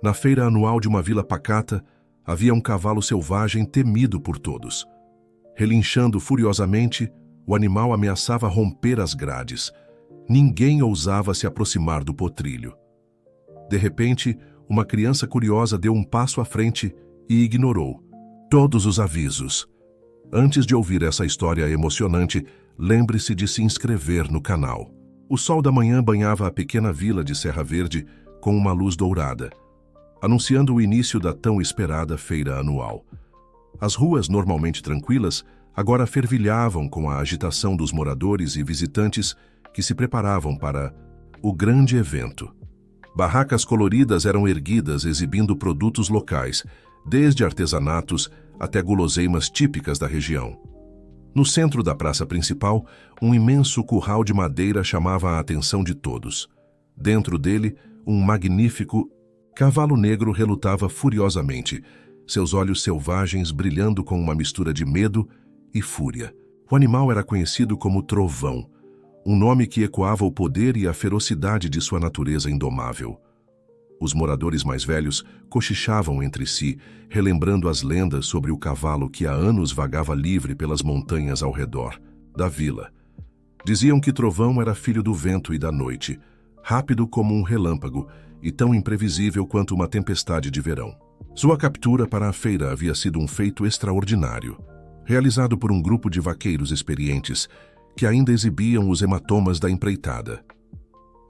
Na feira anual de uma vila pacata, havia um cavalo selvagem temido por todos. Relinchando furiosamente, o animal ameaçava romper as grades. Ninguém ousava se aproximar do potrilho. De repente, uma criança curiosa deu um passo à frente e ignorou todos os avisos. Antes de ouvir essa história emocionante, lembre-se de se inscrever no canal. O sol da manhã banhava a pequena vila de Serra Verde com uma luz dourada, anunciando o início da tão esperada feira anual. As ruas, normalmente tranquilas, agora fervilhavam com a agitação dos moradores e visitantes que se preparavam para o grande evento. Barracas coloridas eram erguidas exibindo produtos locais, desde artesanatos até guloseimas típicas da região. No centro da praça principal, um imenso curral de madeira chamava a atenção de todos. Dentro dele, um magnífico cavalo negro relutava furiosamente, seus olhos selvagens brilhando com uma mistura de medo e fúria. O animal era conhecido como Trovão, um nome que ecoava o poder e a ferocidade de sua natureza indomável. Os moradores mais velhos cochichavam entre si, relembrando as lendas sobre o cavalo que há anos vagava livre pelas montanhas ao redor da vila. Diziam que Trovão era filho do vento e da noite, rápido como um relâmpago e tão imprevisível quanto uma tempestade de verão. Sua captura para a feira havia sido um feito extraordinário, realizado por um grupo de vaqueiros experientes que ainda exibiam os hematomas da empreitada.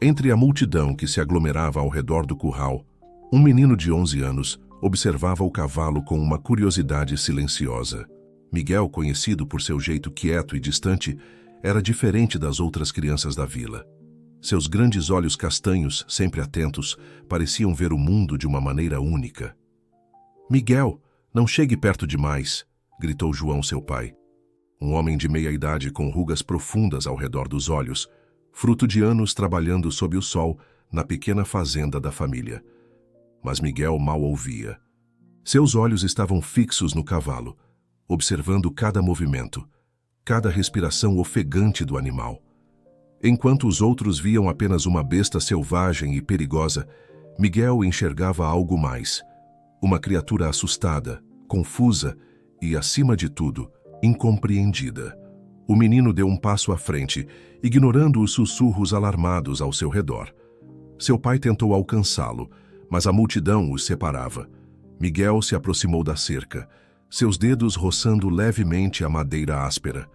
Entre a multidão que se aglomerava ao redor do curral, um menino de 11 anos observava o cavalo com uma curiosidade silenciosa. Miguel, conhecido por seu jeito quieto e distante, era diferente das outras crianças da vila. Seus grandes olhos castanhos, sempre atentos, pareciam ver o mundo de uma maneira única. "Miguel, não chegue perto demais", gritou João, seu pai. Um homem de meia idade com rugas profundas ao redor dos olhos, fruto de anos trabalhando sob o sol na pequena fazenda da família. Mas Miguel mal ouvia. Seus olhos estavam fixos no cavalo, observando cada movimento, cada respiração ofegante do animal. Enquanto os outros viam apenas uma besta selvagem e perigosa, Miguel enxergava algo mais. Uma criatura assustada, confusa e, acima de tudo, incompreendida. O menino deu um passo à frente, ignorando os sussurros alarmados ao seu redor. Seu pai tentou alcançá-lo, mas a multidão os separava. Miguel se aproximou da cerca, seus dedos roçando levemente a madeira áspera.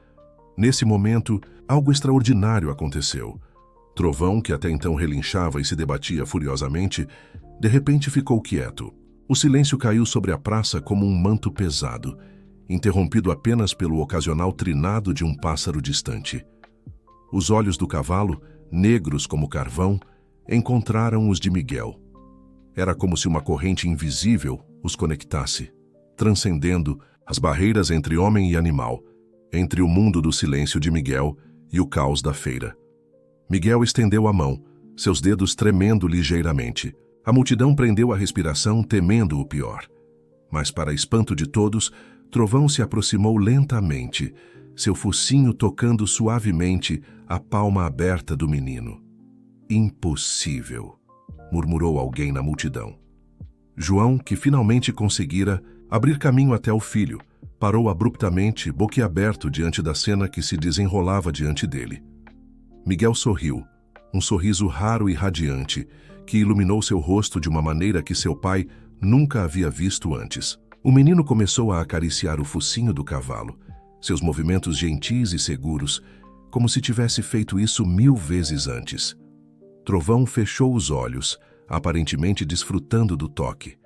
Nesse momento, algo extraordinário aconteceu. Trovão, que até então relinchava e se debatia furiosamente, de repente ficou quieto. O silêncio caiu sobre a praça como um manto pesado, interrompido apenas pelo ocasional trinado de um pássaro distante. Os olhos do cavalo, negros como carvão, encontraram os de Miguel. Era como se uma corrente invisível os conectasse, transcendendo as barreiras entre homem e animal, entre o mundo do silêncio de Miguel e o caos da feira. Miguel estendeu a mão, seus dedos tremendo ligeiramente. A multidão prendeu a respiração, temendo o pior. Mas, para espanto de todos, Trovão se aproximou lentamente, seu focinho tocando suavemente a palma aberta do menino. "Impossível", murmurou alguém na multidão. João, que finalmente conseguira abrir caminho até o filho, parou abruptamente, boquiaberto diante da cena que se desenrolava diante dele. Miguel sorriu, um sorriso raro e radiante, que iluminou seu rosto de uma maneira que seu pai nunca havia visto antes. O menino começou a acariciar o focinho do cavalo, seus movimentos gentis e seguros, como se tivesse feito isso 1000 vezes antes. Trovão fechou os olhos, aparentemente desfrutando do toque.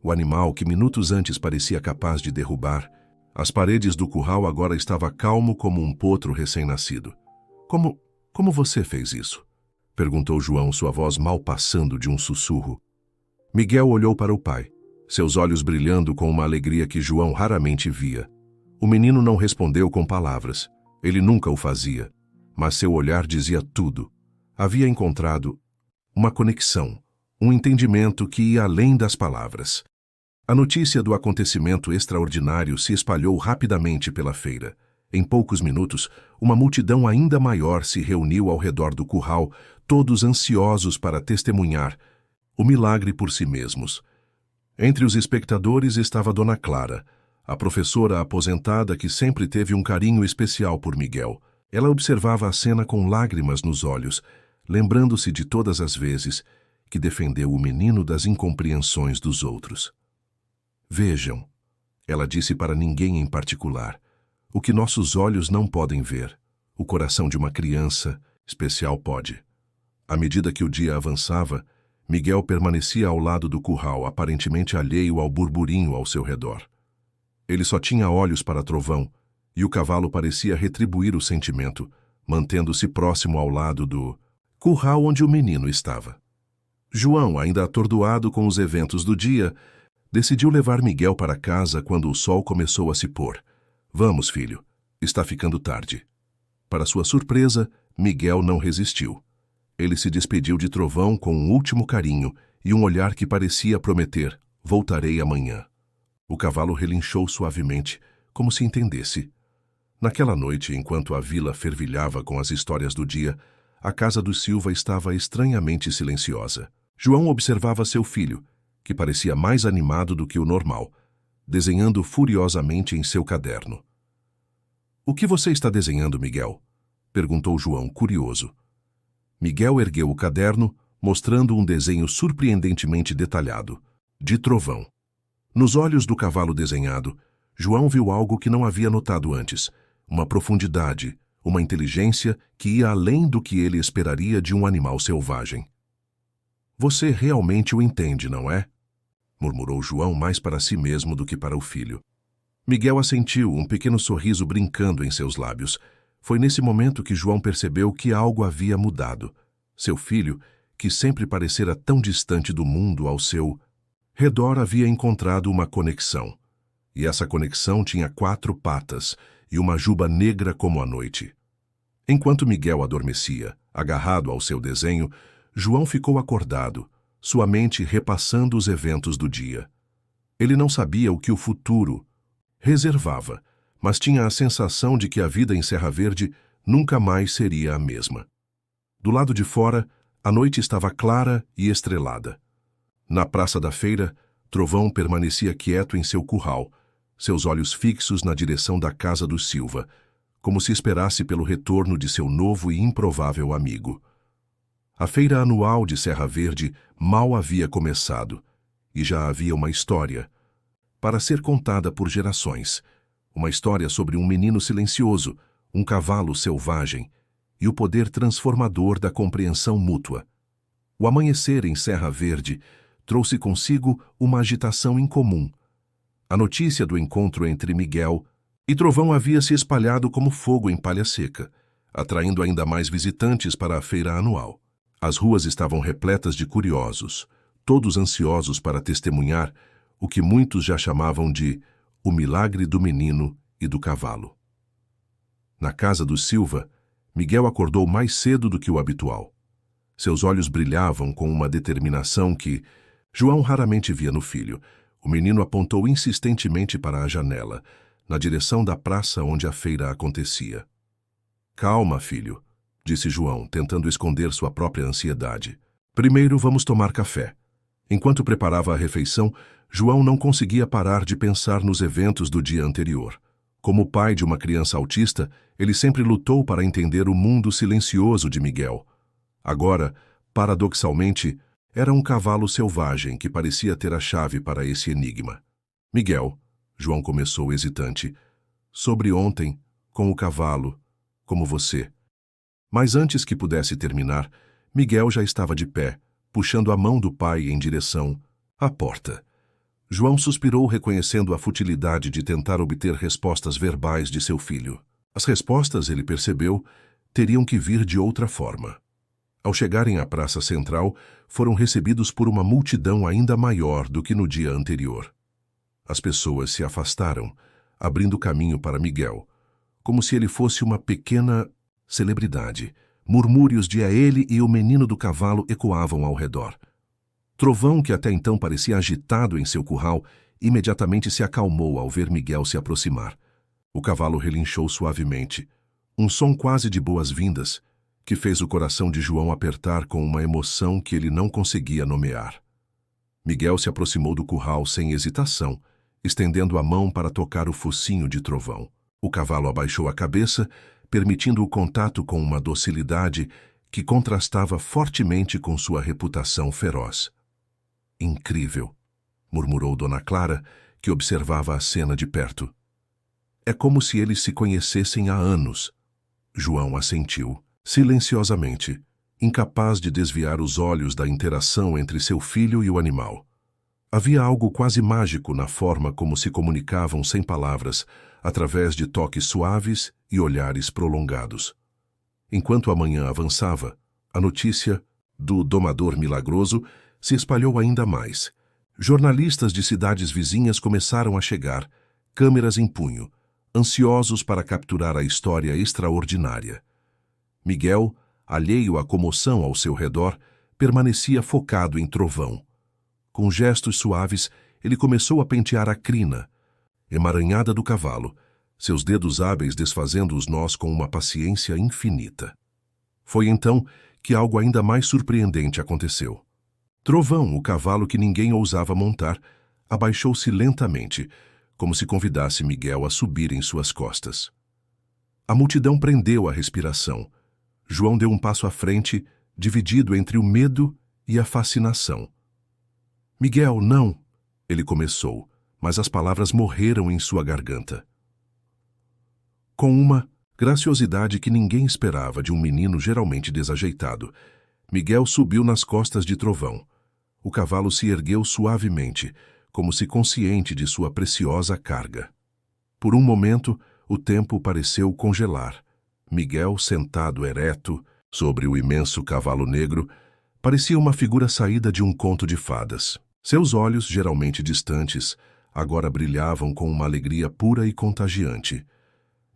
O animal, que minutos antes parecia capaz de derrubar as paredes do curral, agora estava calmo como um potro recém-nascido. Como você fez isso?" perguntou João, sua voz mal passando de um sussurro. Miguel olhou para o pai, seus olhos brilhando com uma alegria que João raramente via. O menino não respondeu com palavras. Ele nunca o fazia, mas seu olhar dizia tudo. Havia encontrado uma conexão, um entendimento que ia além das palavras. A notícia do acontecimento extraordinário se espalhou rapidamente pela feira. Em poucos minutos, uma multidão ainda maior se reuniu ao redor do curral, todos ansiosos para testemunhar o milagre por si mesmos. Entre os espectadores estava Dona Clara, a professora aposentada que sempre teve um carinho especial por Miguel. Ela observava a cena com lágrimas nos olhos, lembrando-se de todas as vezes que defendeu o menino das incompreensões dos outros. Vejam, ela disse para ninguém em particular, o que nossos olhos não podem ver, o coração de uma criança especial pode. À medida que o dia avançava, Miguel permanecia ao lado do curral, aparentemente alheio ao burburinho ao seu redor. Ele só tinha olhos para Trovão, e o cavalo parecia retribuir o sentimento, mantendo-se próximo ao lado do curral onde o menino estava. João, ainda atordoado com os eventos do dia, decidiu levar Miguel para casa quando o sol começou a se pôr. Vamos, filho, está ficando tarde. Para sua surpresa, Miguel não resistiu. Ele se despediu de Trovão com um último carinho e um olhar que parecia prometer: voltarei amanhã. O cavalo relinchou suavemente, como se entendesse. Naquela noite, enquanto a vila fervilhava com as histórias do dia, a casa dos Silva estava estranhamente silenciosa. João observava seu filho, que parecia mais animado do que o normal, desenhando furiosamente em seu caderno. "O que você está desenhando, Miguel?" perguntou João, curioso. Miguel ergueu o caderno, mostrando um desenho surpreendentemente detalhado, de Trovão. Nos olhos do cavalo desenhado, João viu algo que não havia notado antes, uma profundidade, uma inteligência que ia além do que ele esperaria de um animal selvagem. "Você realmente o entende, não é?" murmurou João mais para si mesmo do que para o filho. Miguel assentiu, um pequeno sorriso brincando em seus lábios. Foi nesse momento que João percebeu que algo havia mudado. Seu filho, que sempre parecera tão distante do mundo ao seu redor, havia encontrado uma conexão. E essa conexão tinha 4 patas e uma juba negra como a noite. Enquanto Miguel adormecia, agarrado ao seu desenho, João ficou acordado, sua mente repassando os eventos do dia. Ele não sabia o que o futuro reservava, mas tinha a sensação de que a vida em Serra Verde nunca mais seria a mesma. Do lado de fora, a noite estava clara e estrelada. Na praça da feira, Trovão permanecia quieto em seu curral, seus olhos fixos na direção da casa dos Silva, como se esperasse pelo retorno de seu novo e improvável amigo. A feira anual de Serra Verde mal havia começado, e já havia uma história, para ser contada por gerações, uma história sobre um menino silencioso, um cavalo selvagem, e o poder transformador da compreensão mútua. O amanhecer em Serra Verde trouxe consigo uma agitação incomum. A notícia do encontro entre Miguel e Trovão havia se espalhado como fogo em palha seca, atraindo ainda mais visitantes para a feira anual. As ruas estavam repletas de curiosos, todos ansiosos para testemunhar o que muitos já chamavam de o milagre do menino e do cavalo. Na casa dos Silva, Miguel acordou mais cedo do que o habitual. Seus olhos brilhavam com uma determinação que João raramente via no filho. O menino apontou insistentemente para a janela, na direção da praça onde a feira acontecia. "Calma, filho", disse João, tentando esconder sua própria ansiedade. "Primeiro vamos tomar café." Enquanto preparava a refeição, João não conseguia parar de pensar nos eventos do dia anterior. Como pai de uma criança autista, ele sempre lutou para entender o mundo silencioso de Miguel. Agora, paradoxalmente, era um cavalo selvagem que parecia ter a chave para esse enigma. "Miguel", João começou hesitante, "sobre ontem, com o cavalo, como você." Mas antes que pudesse terminar, Miguel já estava de pé, puxando a mão do pai em direção à porta. João suspirou, reconhecendo a futilidade de tentar obter respostas verbais de seu filho. As respostas, ele percebeu, teriam que vir de outra forma. Ao chegarem à praça central, foram recebidos por uma multidão ainda maior do que no dia anterior. As pessoas se afastaram, abrindo caminho para Miguel, como se ele fosse uma pequena celebridade. Murmúrios de "é ele" e "o menino do cavalo" ecoavam ao redor. Trovão, que até então parecia agitado em seu curral, imediatamente se acalmou ao ver Miguel se aproximar. O cavalo relinchou suavemente, um som quase de boas-vindas, que fez o coração de João apertar com uma emoção que ele não conseguia nomear. Miguel se aproximou do curral sem hesitação, estendendo a mão para tocar o focinho de Trovão. O cavalo abaixou a cabeça, permitindo o contato com uma docilidade que contrastava fortemente com sua reputação feroz. Incrível, murmurou Dona Clara, que observava a cena de perto. É como se eles se conhecessem há anos. João assentiu, silenciosamente, incapaz de desviar os olhos da interação entre seu filho e o animal. Havia algo quase mágico na forma como se comunicavam sem palavras, através de toques suaves e olhares prolongados. Enquanto a manhã avançava, a notícia do domador milagroso se espalhou ainda mais. Jornalistas de cidades vizinhas começaram a chegar, câmeras em punho, ansiosos para capturar a história extraordinária. Miguel, alheio à comoção ao seu redor, permanecia focado em Trovão. Com gestos suaves, ele começou a pentear a crina, emaranhada do cavalo, seus dedos hábeis desfazendo os nós com uma paciência infinita. Foi então que algo ainda mais surpreendente aconteceu. Trovão, o cavalo que ninguém ousava montar, abaixou-se lentamente, como se convidasse Miguel a subir em suas costas. A multidão prendeu a respiração. João deu um passo à frente, dividido entre o medo e a fascinação. Miguel, não! Ele começou, mas as palavras morreram em sua garganta. Com uma graciosidade que ninguém esperava de um menino geralmente desajeitado, Miguel subiu nas costas de Trovão. O cavalo se ergueu suavemente, como se consciente de sua preciosa carga. Por um momento, o tempo pareceu congelar. Miguel, sentado ereto, sobre o imenso cavalo negro, parecia uma figura saída de um conto de fadas. Seus olhos, geralmente distantes, agora brilhavam com uma alegria pura e contagiante.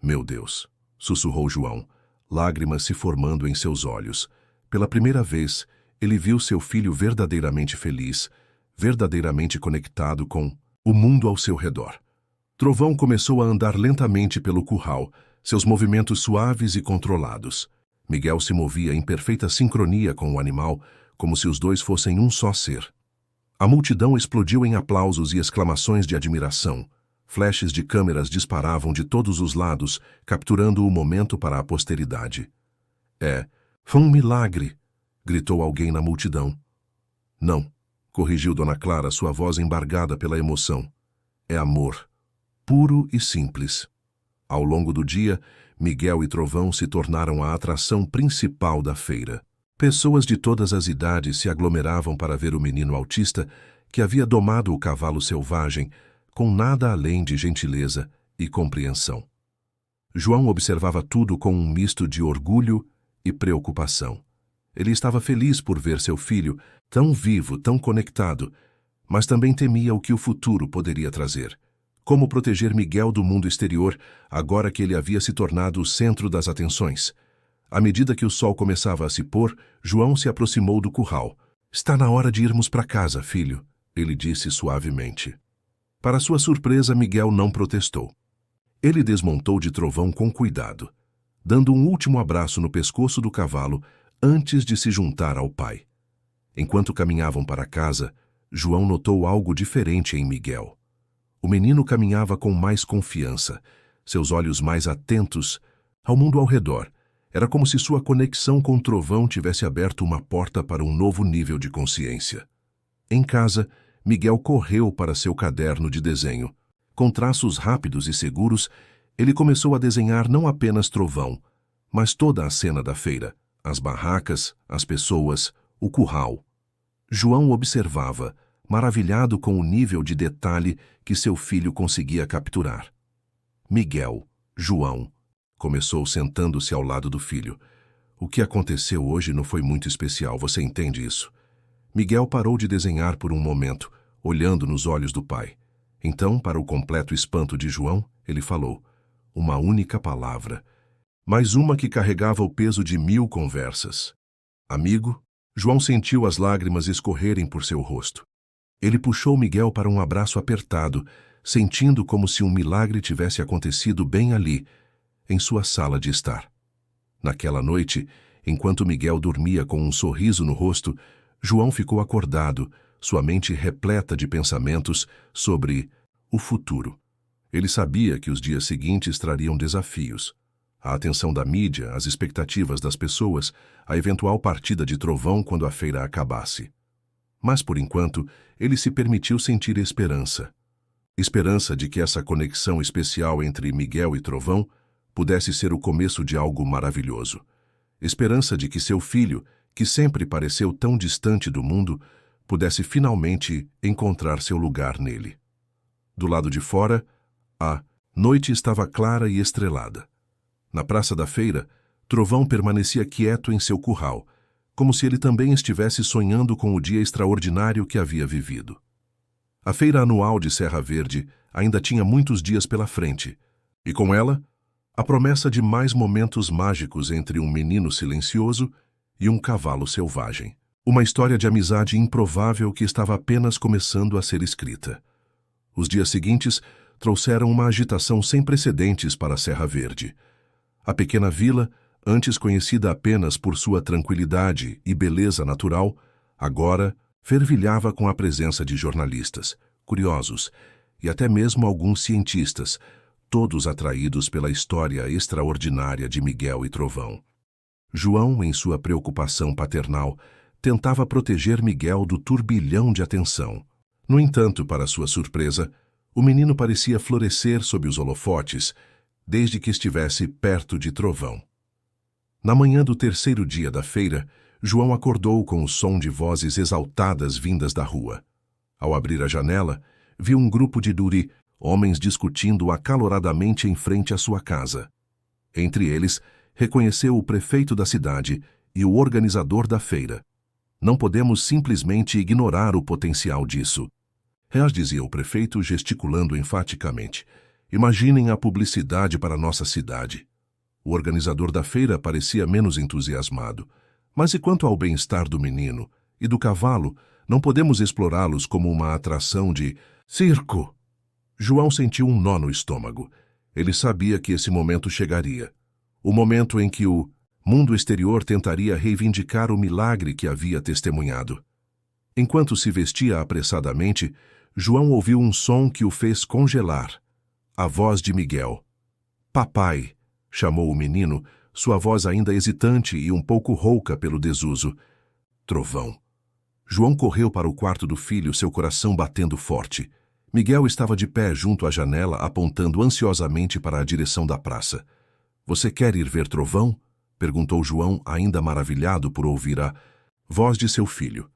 Meu Deus, sussurrou João, lágrimas se formando em seus olhos. Pela primeira vez, ele viu seu filho verdadeiramente feliz, verdadeiramente conectado com o mundo ao seu redor. Trovão começou a andar lentamente pelo curral, seus movimentos suaves e controlados. Miguel se movia em perfeita sincronia com o animal, como se os dois fossem um só ser. A multidão explodiu em aplausos e exclamações de admiração. Flashes de câmeras disparavam de todos os lados, capturando o momento para a posteridade. Foi um milagre! Gritou alguém na multidão. Não, corrigiu Dona Clara, sua voz embargada pela emoção. É amor, puro e simples. Ao longo do dia, Miguel e Trovão se tornaram a atração principal da feira. Pessoas de todas as idades se aglomeravam para ver o menino autista que havia domado o cavalo selvagem, com nada além de gentileza e compreensão. João observava tudo com um misto de orgulho e preocupação. Ele estava feliz por ver seu filho tão vivo, tão conectado, mas também temia o que o futuro poderia trazer. Como proteger Miguel do mundo exterior, agora que ele havia se tornado o centro das atenções? À medida que o sol começava a se pôr, João se aproximou do curral. Está na hora de irmos para casa, filho, ele disse suavemente. Para sua surpresa, Miguel não protestou. Ele desmontou de Trovão com cuidado, dando um último abraço no pescoço do cavalo antes de se juntar ao pai. Enquanto caminhavam para casa, João notou algo diferente em Miguel. O menino caminhava com mais confiança, seus olhos mais atentos ao mundo ao redor. Era como se sua conexão com Trovão tivesse aberto uma porta para um novo nível de consciência. Em casa, Miguel correu para seu caderno de desenho. Com traços rápidos e seguros, ele começou a desenhar não apenas Trovão, mas toda a cena da feira, as barracas, as pessoas, o curral. João observava, maravilhado com o nível de detalhe que seu filho conseguia capturar. Miguel, João, começou sentando-se ao lado do filho. O que aconteceu hoje não foi muito especial, você entende isso? Miguel parou de desenhar por um momento, olhando nos olhos do pai. Então, para o completo espanto de João, ele falou, uma única palavra, mais uma que carregava o peso de 1000 conversas. Amigo? João sentiu as lágrimas escorrerem por seu rosto. Ele puxou Miguel para um abraço apertado, sentindo como se um milagre tivesse acontecido bem ali, em sua sala de estar. Naquela noite, enquanto Miguel dormia com um sorriso no rosto, João ficou acordado, sua mente repleta de pensamentos sobre o futuro. Ele sabia que os dias seguintes trariam desafios. A atenção da mídia, as expectativas das pessoas, a eventual partida de Trovão quando a feira acabasse. Mas, por enquanto, ele se permitiu sentir esperança. Esperança de que essa conexão especial entre Miguel e Trovão pudesse ser o começo de algo maravilhoso. Esperança de que seu filho, que sempre pareceu tão distante do mundo, pudesse finalmente encontrar seu lugar nele. Do lado de fora, a noite estava clara e estrelada. Na praça da feira, Trovão permanecia quieto em seu curral, como se ele também estivesse sonhando com o dia extraordinário que havia vivido. A feira anual de Serra Verde ainda tinha muitos dias pela frente, e com ela, a promessa de mais momentos mágicos entre um menino silencioso e um cavalo selvagem. Uma história de amizade improvável que estava apenas começando a ser escrita. Os dias seguintes trouxeram uma agitação sem precedentes para Serra Verde. A pequena vila, antes conhecida apenas por sua tranquilidade e beleza natural, agora fervilhava com a presença de jornalistas, curiosos e até mesmo alguns cientistas, todos atraídos pela história extraordinária de Miguel e Trovão. João, em sua preocupação paternal, tentava proteger Miguel do turbilhão de atenção. No entanto, para sua surpresa, o menino parecia florescer sob os holofotes, desde que estivesse perto de Trovão. Na manhã do terceiro dia da feira, João acordou com o som de vozes exaltadas vindas da rua. Ao abrir a janela, viu um grupo de duri, homens discutindo acaloradamente em frente à sua casa. Entre eles, reconheceu o prefeito da cidade e o organizador da feira. Não podemos simplesmente ignorar o potencial disso. Dizia o prefeito, gesticulando enfaticamente. Imaginem a publicidade para nossa cidade. O organizador da feira parecia menos entusiasmado. Mas e quanto ao bem-estar do menino e do cavalo, não podemos explorá-los como uma atração de circo? João sentiu um nó no estômago. Ele sabia que esse momento chegaria. O momento em que o mundo exterior tentaria reivindicar o milagre que havia testemunhado. Enquanto se vestia apressadamente, João ouviu um som que o fez congelar. A voz de Miguel. Papai, chamou o menino, sua voz ainda hesitante e um pouco rouca pelo desuso. Trovão. João correu para o quarto do filho, seu coração batendo forte. Miguel estava de pé junto à janela, apontando ansiosamente para a direção da praça. Você quer ir ver Trovão? Perguntou João, ainda maravilhado por ouvir a voz de seu filho.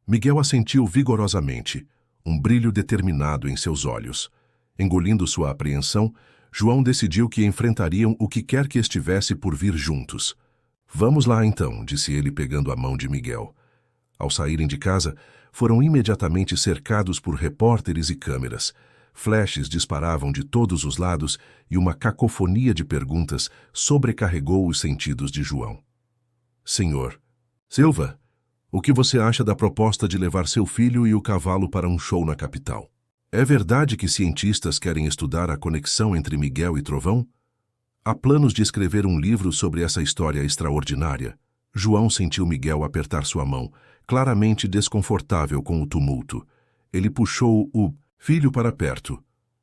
Miguel assentiu vigorosamente, um brilho determinado em seus olhos. Engolindo sua apreensão, João decidiu que enfrentariam o que quer que estivesse por vir juntos. Vamos lá então, disse ele pegando a mão de Miguel. Ao saírem de casa, foram imediatamente cercados por repórteres e câmeras. Flashes disparavam de todos os lados e uma cacofonia de perguntas sobrecarregou os sentidos de João. Senhor Silva, o que você acha da proposta de levar seu filho e o cavalo para um show na capital? É verdade que cientistas querem estudar a conexão entre Miguel e Trovão? Há planos de escrever um livro sobre essa história extraordinária? João sentiu Miguel apertar sua mão, claramente desconfortável com o tumulto. Ele puxou o filho para perto,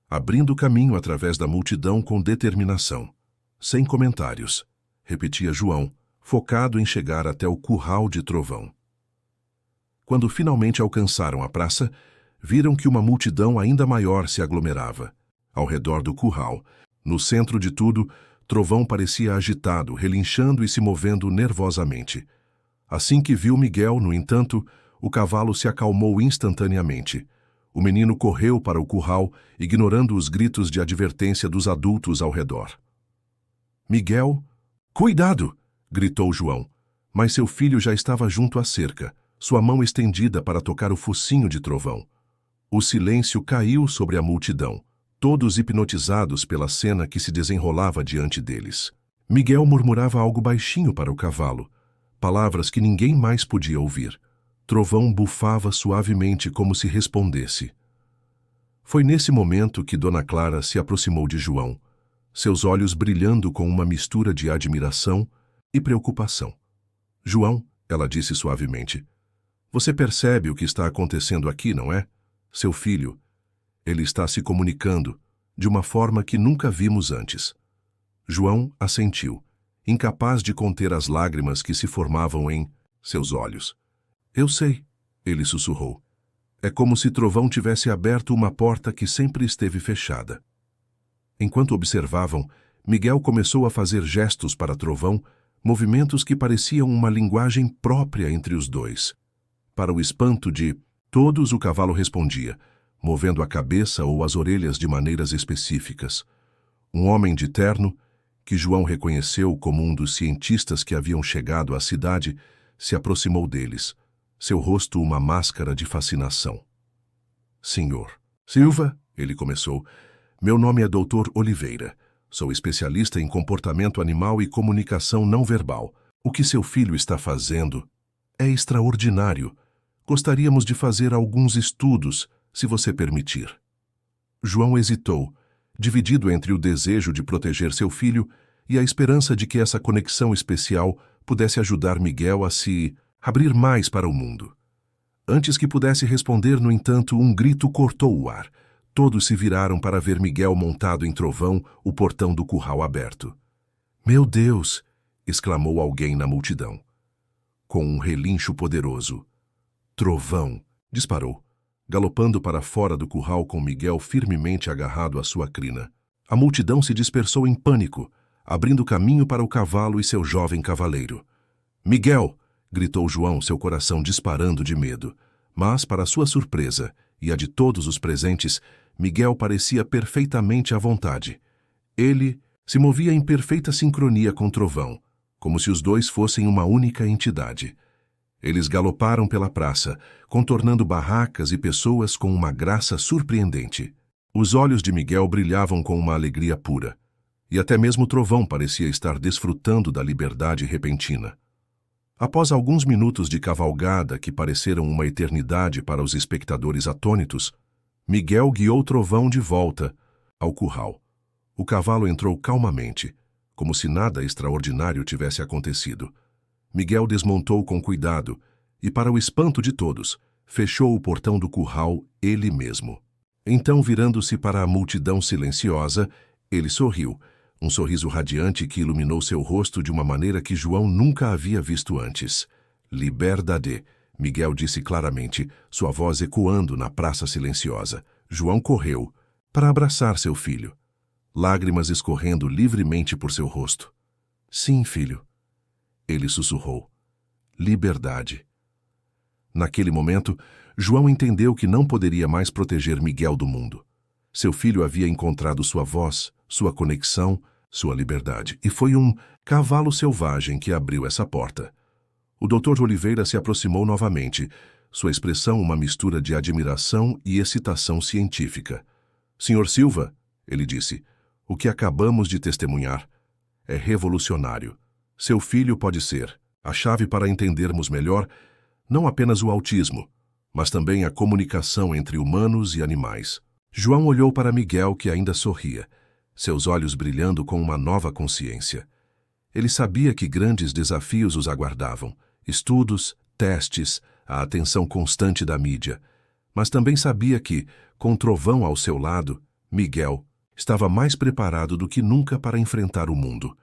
abrindo caminho através da multidão com determinação. Sem comentários, repetia João, focado em chegar até o curral de Trovão. Quando finalmente alcançaram a praça, viram que uma multidão ainda maior se aglomerava. Ao redor do curral, no centro de tudo, Trovão parecia agitado, relinchando e se movendo nervosamente. Assim que viu Miguel, no entanto, o cavalo se acalmou instantaneamente. O menino correu para o curral, ignorando os gritos de advertência dos adultos ao redor. Miguel, cuidado! Gritou João, mas seu filho já estava junto à cerca, sua mão estendida para tocar o focinho de Trovão. O silêncio caiu sobre a multidão, todos hipnotizados pela cena que se desenrolava diante deles. Miguel murmurava algo baixinho para o cavalo, palavras que ninguém mais podia ouvir. Trovão bufava suavemente como se respondesse. Foi nesse momento que Dona Clara se aproximou de João, seus olhos brilhando com uma mistura de admiração e preocupação. João, ela disse suavemente, Você percebe o que está acontecendo aqui, não é? Seu filho, ele está se comunicando de uma forma que nunca vimos antes. João assentiu, incapaz de conter as lágrimas que se formavam em seus olhos. Eu sei, ele sussurrou. É como se Trovão tivesse aberto uma porta que sempre esteve fechada. Enquanto observavam, Miguel começou a fazer gestos para Trovão, movimentos que pareciam uma linguagem própria entre os dois. Para o espanto de todos, o cavalo respondia, movendo a cabeça ou as orelhas de maneiras específicas. Um homem de terno, que João reconheceu como um dos cientistas que haviam chegado à cidade, se aproximou deles, seu rosto uma máscara de fascinação. Senhor Silva, ele começou, meu nome é Dr. Oliveira. Sou especialista em comportamento animal e comunicação não verbal. O que seu filho está fazendo é extraordinário. Gostaríamos de fazer alguns estudos, se você permitir. João hesitou, dividido entre o desejo de proteger seu filho e a esperança de que essa conexão especial pudesse ajudar Miguel a se abrir mais para o mundo. Antes que pudesse responder, no entanto, um grito cortou o ar. Todos se viraram para ver Miguel montado em Trovão, o portão do curral aberto. Meu Deus! Exclamou alguém na multidão. Com um relincho poderoso, Trovão disparou, galopando para fora do curral com Miguel firmemente agarrado à sua crina. A multidão se dispersou em pânico, abrindo caminho para o cavalo e seu jovem cavaleiro. Miguel! Gritou João, seu coração disparando de medo. Mas, para sua surpresa, e a de todos os presentes, Miguel parecia perfeitamente à vontade. Ele se movia em perfeita sincronia com Trovão, como se os dois fossem uma única entidade. Eles galoparam pela praça, contornando barracas e pessoas com uma graça surpreendente. Os olhos de Miguel brilhavam com uma alegria pura, e até mesmo Trovão parecia estar desfrutando da liberdade repentina. Após alguns minutos de cavalgada que pareceram uma eternidade para os espectadores atônitos, Miguel guiou Trovão de volta ao curral. O cavalo entrou calmamente, como se nada extraordinário tivesse acontecido. Miguel desmontou com cuidado e, para o espanto de todos, fechou o portão do curral ele mesmo. Então, virando-se para a multidão silenciosa, ele sorriu, um sorriso radiante que iluminou seu rosto de uma maneira que João nunca havia visto antes. Liberdade, Miguel disse claramente, sua voz ecoando na praça silenciosa. João correu para abraçar seu filho, lágrimas escorrendo livremente por seu rosto. Sim, filho, ele sussurrou. Liberdade. Naquele momento, João entendeu que não poderia mais proteger Miguel do mundo. Seu filho havia encontrado sua voz, sua conexão, sua liberdade, e foi um cavalo selvagem que abriu essa porta. O Dr. Oliveira se aproximou novamente, sua expressão uma mistura de admiração e excitação científica. Senhor Silva, ele disse, o que acabamos de testemunhar é revolucionário. Seu filho pode ser a chave para entendermos melhor não apenas o autismo, mas também a comunicação entre humanos e animais. João olhou para Miguel, que ainda sorria, seus olhos brilhando com uma nova consciência. Ele sabia que grandes desafios os aguardavam, estudos, testes, a atenção constante da mídia, mas também sabia que, com Trovão ao seu lado, Miguel estava mais preparado do que nunca para enfrentar o mundo.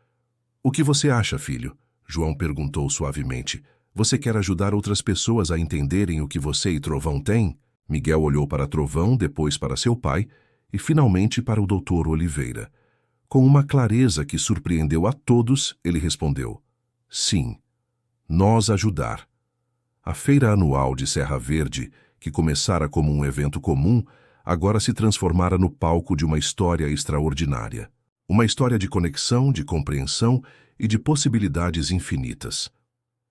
O que você acha, filho? João perguntou suavemente. Você quer ajudar outras pessoas a entenderem o que você e Trovão têm? Miguel olhou para Trovão, depois para seu pai e finalmente para o Dr. Oliveira. Com uma clareza que surpreendeu a todos, ele respondeu: sim, nós ajudar. A feira anual de Serra Verde, que começara como um evento comum, agora se transformara no palco de uma história extraordinária. Uma história de conexão, de compreensão e de possibilidades infinitas.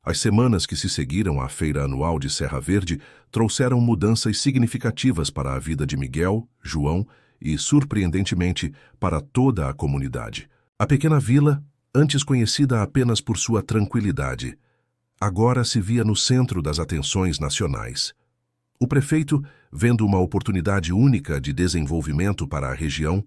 As semanas que se seguiram à feira anual de Serra Verde trouxeram mudanças significativas para a vida de Miguel, João e, surpreendentemente, para toda a comunidade. A pequena vila, antes conhecida apenas por sua tranquilidade, agora se via no centro das atenções nacionais. O prefeito, vendo uma oportunidade única de desenvolvimento para a região,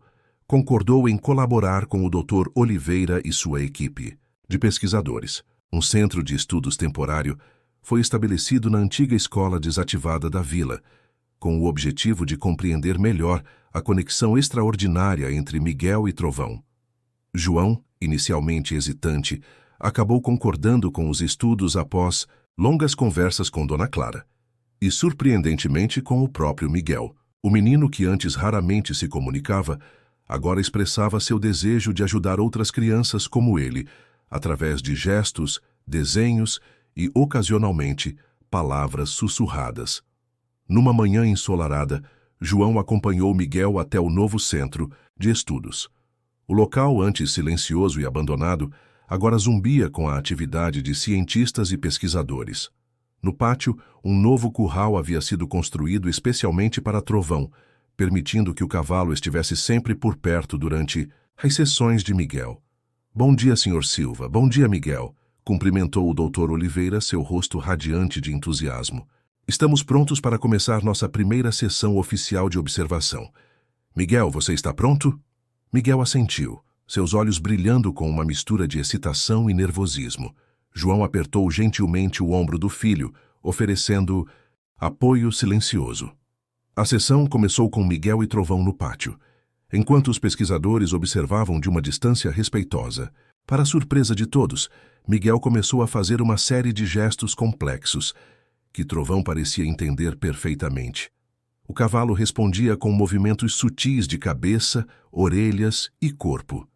concordou em colaborar com o Dr. Oliveira e sua equipe de pesquisadores. Um centro de estudos temporário foi estabelecido na antiga escola desativada da vila, com o objetivo de compreender melhor a conexão extraordinária entre Miguel e Trovão. João, inicialmente hesitante, acabou concordando com os estudos após longas conversas com Dona Clara. E, surpreendentemente, com o próprio Miguel. O menino que antes raramente se comunicava, agora expressava seu desejo de ajudar outras crianças como ele, através de gestos, desenhos e, ocasionalmente, palavras sussurradas. Numa manhã ensolarada, João acompanhou Miguel até o novo centro de estudos. O local, antes silencioso e abandonado, agora zumbia com a atividade de cientistas e pesquisadores. No pátio, um novo curral havia sido construído especialmente para Trovão, permitindo que o cavalo estivesse sempre por perto durante as sessões de Miguel. "Bom dia, Sr. Silva. Bom dia, Miguel", cumprimentou o Dr. Oliveira, seu rosto radiante de entusiasmo. "Estamos prontos para começar nossa primeira sessão oficial de observação. Miguel, você está pronto?" Miguel assentiu, seus olhos brilhando com uma mistura de excitação e nervosismo. João apertou gentilmente o ombro do filho, oferecendo apoio silencioso. A sessão começou com Miguel e Trovão no pátio, enquanto os pesquisadores observavam de uma distância respeitosa. Para a surpresa de todos, Miguel começou a fazer uma série de gestos complexos, que Trovão parecia entender perfeitamente. O cavalo respondia com movimentos sutis de cabeça, orelhas e corpo.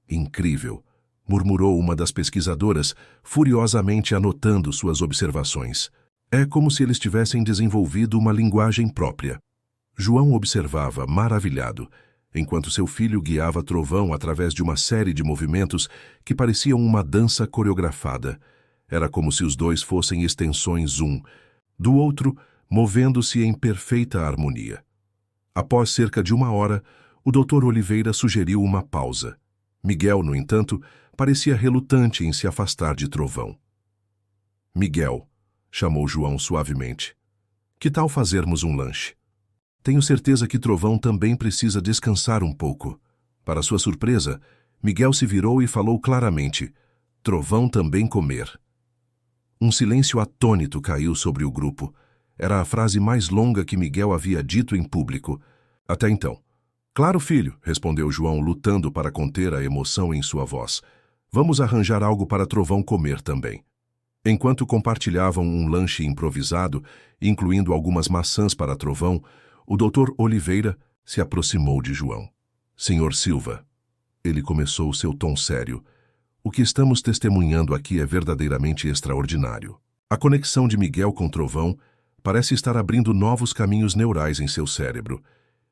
"Incrível", murmurou uma das pesquisadoras, furiosamente anotando suas observações. "É como se eles tivessem desenvolvido uma linguagem própria." João observava, maravilhado, enquanto seu filho guiava Trovão através de uma série de movimentos que pareciam uma dança coreografada. Era como se os dois fossem extensões um do outro, movendo-se em perfeita harmonia. Após cerca de 1 hora, o Dr. Oliveira sugeriu uma pausa. Miguel, no entanto, parecia relutante em se afastar de Trovão. "Miguel", chamou João suavemente, "que tal fazermos um lanche? Tenho certeza que Trovão também precisa descansar um pouco." Para sua surpresa, Miguel se virou e falou claramente: "Trovão também comer." Um silêncio atônito caiu sobre o grupo. Era a frase mais longa que Miguel havia dito em público até então. "Claro, filho", respondeu João, lutando para conter a emoção em sua voz. "Vamos arranjar algo para Trovão comer também." Enquanto compartilhavam um lanche improvisado, incluindo algumas maçãs para Trovão, o Dr. Oliveira se aproximou de João. "Sr. Silva", ele começou seu tom sério, "o que estamos testemunhando aqui é verdadeiramente extraordinário. A conexão de Miguel com Trovão parece estar abrindo novos caminhos neurais em seu cérebro.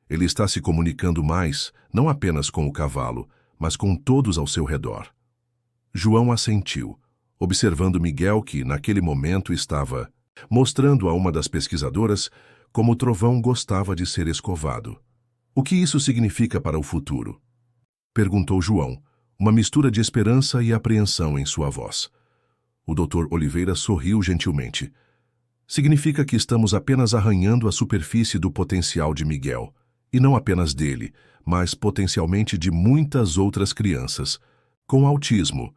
Ele está se comunicando mais, não apenas com o cavalo, mas com todos ao seu redor." João assentiu, observando Miguel que, naquele momento, estava mostrando a uma das pesquisadoras como Trovão gostava de ser escovado. "O que isso significa para o futuro?" perguntou João, uma mistura de esperança e apreensão em sua voz. O Dr. Oliveira sorriu gentilmente. "Significa que estamos apenas arranhando a superfície do potencial de Miguel, e não apenas dele, mas potencialmente de muitas outras crianças. Com autismo,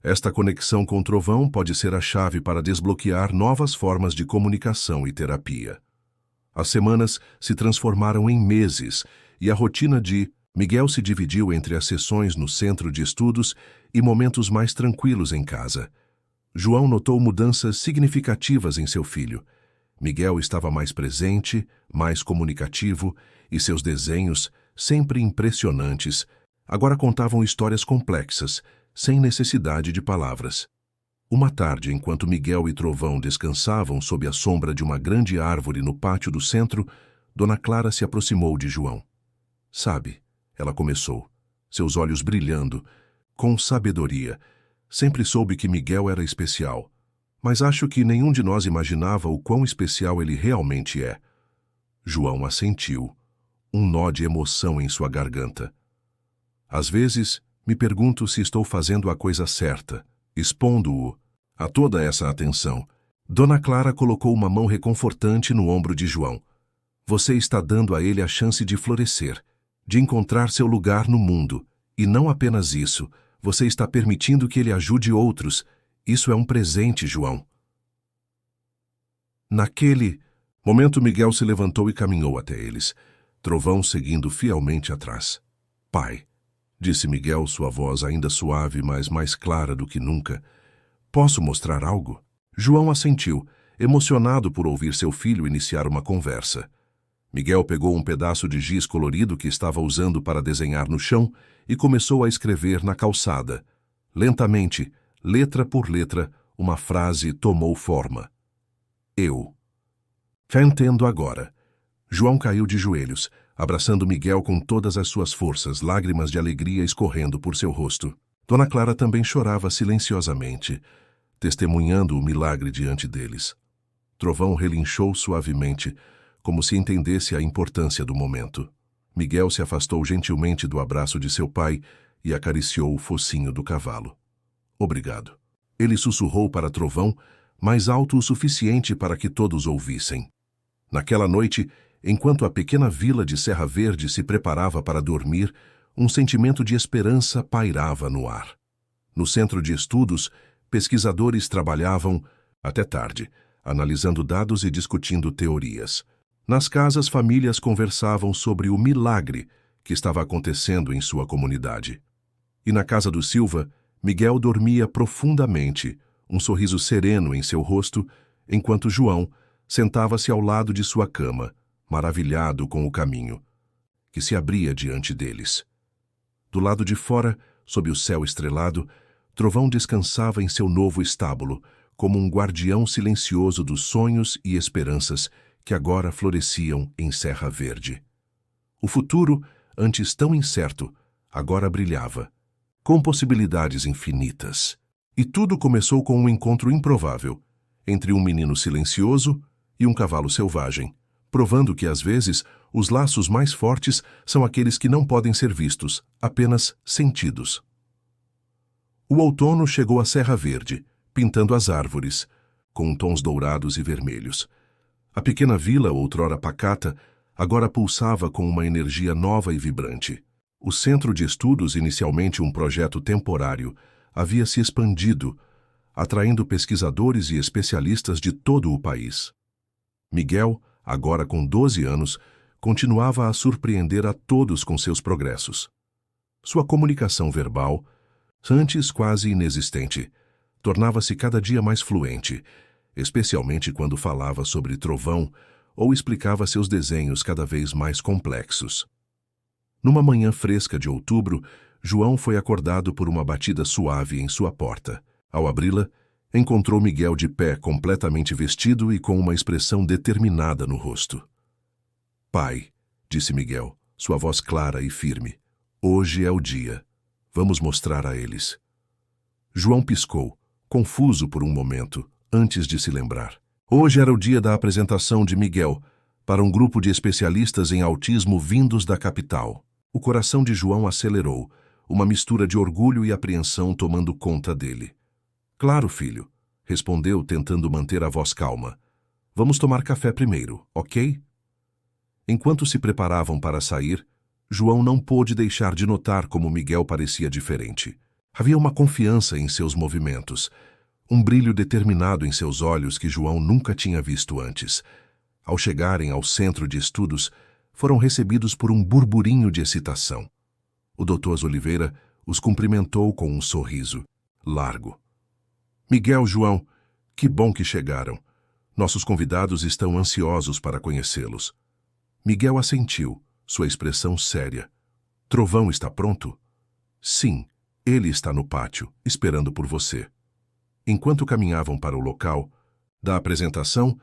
esta conexão com o Trovão pode ser a chave para desbloquear novas formas de comunicação e terapia." As semanas se transformaram em meses, e a rotina de Miguel se dividiu entre as sessões no centro de estudos e momentos mais tranquilos em casa. João notou mudanças significativas em seu filho. Miguel estava mais presente, mais comunicativo, e seus desenhos, sempre impressionantes, agora contavam histórias complexas, sem necessidade de palavras. Uma tarde, enquanto Miguel e Trovão descansavam sob a sombra de uma grande árvore no pátio do centro, Dona Clara se aproximou de João. "Sabe", ela começou, seus olhos brilhando, com sabedoria, "sempre soube que Miguel era especial, mas acho que nenhum de nós imaginava o quão especial ele realmente é." João assentiu, um nó de emoção em sua garganta. "Às vezes, me pergunto se estou fazendo a coisa certa, expondo-o a toda essa atenção." Dona Clara colocou uma mão reconfortante no ombro de João. "Você está dando a ele a chance de florescer, de encontrar seu lugar no mundo. E não apenas isso, você está permitindo que ele ajude outros. Isso é um presente, João." Naquele momento, Miguel se levantou e caminhou até eles, Trovão seguindo fielmente atrás. Pai, disse Miguel, sua voz ainda suave, mas mais clara do que nunca. Posso mostrar algo? João assentiu, emocionado por ouvir seu filho iniciar uma conversa. Miguel pegou um pedaço de giz colorido que estava usando para desenhar no chão e começou a escrever na calçada. Lentamente, letra por letra, uma frase tomou forma. Eu. Entendo agora. João caiu de joelhos, abraçando Miguel com todas as suas forças, lágrimas de alegria escorrendo por seu rosto. Dona Clara também chorava silenciosamente, testemunhando o milagre diante deles. Trovão relinchou suavemente, como se entendesse a importância do momento. Miguel se afastou gentilmente do abraço de seu pai e acariciou o focinho do cavalo. Obrigado. Ele sussurrou para Trovão, mais alto o suficiente para que todos ouvissem. Naquela noite, enquanto a pequena vila de Serra Verde se preparava para dormir, um sentimento de esperança pairava no ar. No centro de estudos, pesquisadores trabalhavam até tarde, analisando dados e discutindo teorias. Nas casas, famílias conversavam sobre o milagre que estava acontecendo em sua comunidade. E na casa do Silva, Miguel dormia profundamente, um sorriso sereno em seu rosto, enquanto João sentava-se ao lado de sua cama, maravilhado com o caminho que se abria diante deles. Do lado de fora, sob o céu estrelado, Trovão descansava em seu novo estábulo, como um guardião silencioso dos sonhos e esperanças que agora floresciam em Serra Verde. O futuro, antes tão incerto, agora brilhava, com possibilidades infinitas. E tudo começou com um encontro improvável entre um menino silencioso e um cavalo selvagem, provando que, às vezes, os laços mais fortes são aqueles que não podem ser vistos, apenas sentidos. O outono chegou à Serra Verde, pintando as árvores, com tons dourados e vermelhos. A pequena vila, outrora pacata, agora pulsava com uma energia nova e vibrante. O centro de estudos, inicialmente um projeto temporário, havia se expandido, atraindo pesquisadores e especialistas de todo o país. Miguel, agora com 12 anos, continuava a surpreender a todos com seus progressos. Sua comunicação verbal, antes quase inexistente, tornava-se cada dia mais fluente, especialmente quando falava sobre Trovão ou explicava seus desenhos cada vez mais complexos. Numa manhã fresca de outubro, João foi acordado por uma batida suave em sua porta. Ao abri-la, encontrou Miguel de pé, completamente vestido e com uma expressão determinada no rosto. Pai, disse Miguel, sua voz clara e firme, hoje é o dia. Vamos mostrar a eles. João piscou, confuso por um momento, antes de se lembrar. Hoje era o dia da apresentação de Miguel para um grupo de especialistas em autismo vindos da capital. O coração de João acelerou, uma mistura de orgulho e apreensão tomando conta dele. Claro, filho, respondeu, tentando manter a voz calma. Vamos tomar café primeiro, ok? Enquanto se preparavam para sair, João não pôde deixar de notar como Miguel parecia diferente. Havia uma confiança em seus movimentos, um brilho determinado em seus olhos que João nunca tinha visto antes. Ao chegarem ao centro de estudos, foram recebidos por um burburinho de excitação. O Dr. Oliveira os cumprimentou com um sorriso largo. Miguel, João, que bom que chegaram. Nossos convidados estão ansiosos para conhecê-los. Miguel assentiu, sua expressão séria. Trovão está pronto? Sim, ele está no pátio, esperando por você. Enquanto caminhavam para o local da apresentação,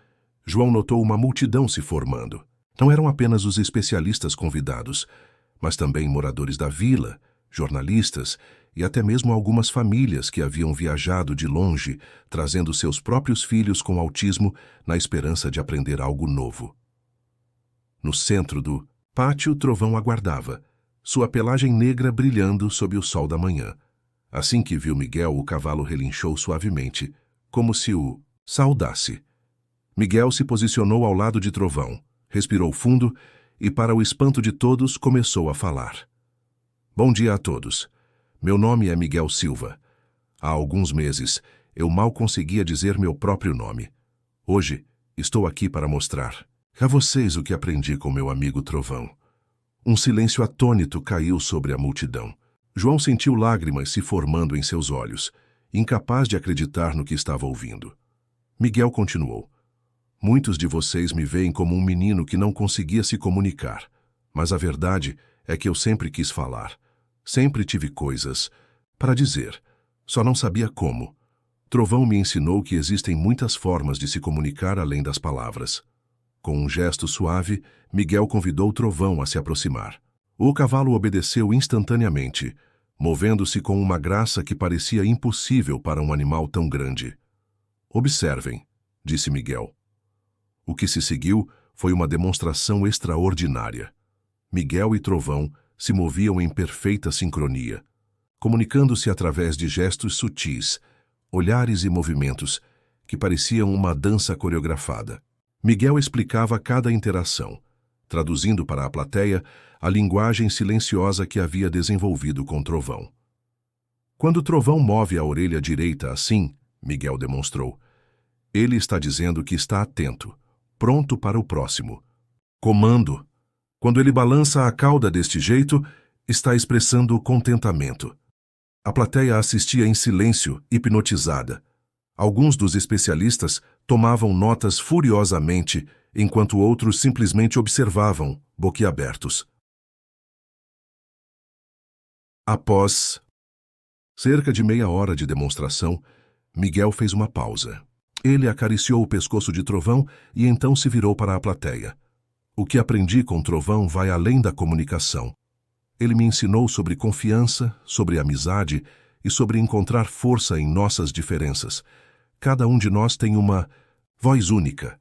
João notou uma multidão se formando. Não eram apenas os especialistas convidados, mas também moradores da vila, jornalistas e até mesmo algumas famílias que haviam viajado de longe, trazendo seus próprios filhos com autismo na esperança de aprender algo novo. No centro do pátio, Trovão aguardava, sua pelagem negra brilhando sob o sol da manhã. Assim que viu Miguel, o cavalo relinchou suavemente, como se o saudasse. Miguel se posicionou ao lado de Trovão, respirou fundo e, para o espanto de todos, começou a falar. Bom dia a todos. Meu nome é Miguel Silva. Há alguns meses, eu mal conseguia dizer meu próprio nome. Hoje, Estou aqui para mostrar a vocês o que aprendi com meu amigo Trovão. Um silêncio atônito caiu sobre a multidão. João sentiu lágrimas se formando em seus olhos, incapaz de acreditar no que estava ouvindo. Miguel continuou. Muitos de vocês me veem como um menino que não conseguia se comunicar, mas a verdade é que eu sempre quis falar. Sempre tive coisas para dizer, só não sabia como. Trovão me ensinou que existem muitas formas de se comunicar além das palavras. Com um gesto suave, Miguel convidou Trovão a se aproximar. O cavalo obedeceu instantaneamente, movendo-se com uma graça que parecia impossível para um animal tão grande. Observem, disse Miguel. O que se seguiu foi uma demonstração extraordinária. Miguel e Trovão se moviam em perfeita sincronia, comunicando-se através de gestos sutis, olhares e movimentos que pareciam uma dança coreografada. Miguel explicava cada interação, traduzindo para a plateia a linguagem silenciosa que havia desenvolvido com Trovão. Quando Trovão move a orelha direita assim, Miguel demonstrou, ele está dizendo que está atento, pronto para o próximo. Comando. Quando ele balança a cauda deste jeito, está expressando contentamento. A plateia assistia em silêncio, hipnotizada. Alguns dos especialistas tomavam notas furiosamente, enquanto outros simplesmente observavam, boquiabertos. Após cerca de meia hora de demonstração, Miguel fez uma pausa. Ele acariciou o pescoço de Trovão e então se virou para a plateia. O que aprendi com Trovão vai além da comunicação. Ele me ensinou sobre confiança, sobre amizade e sobre encontrar força em nossas diferenças. Cada um de nós tem uma voz única.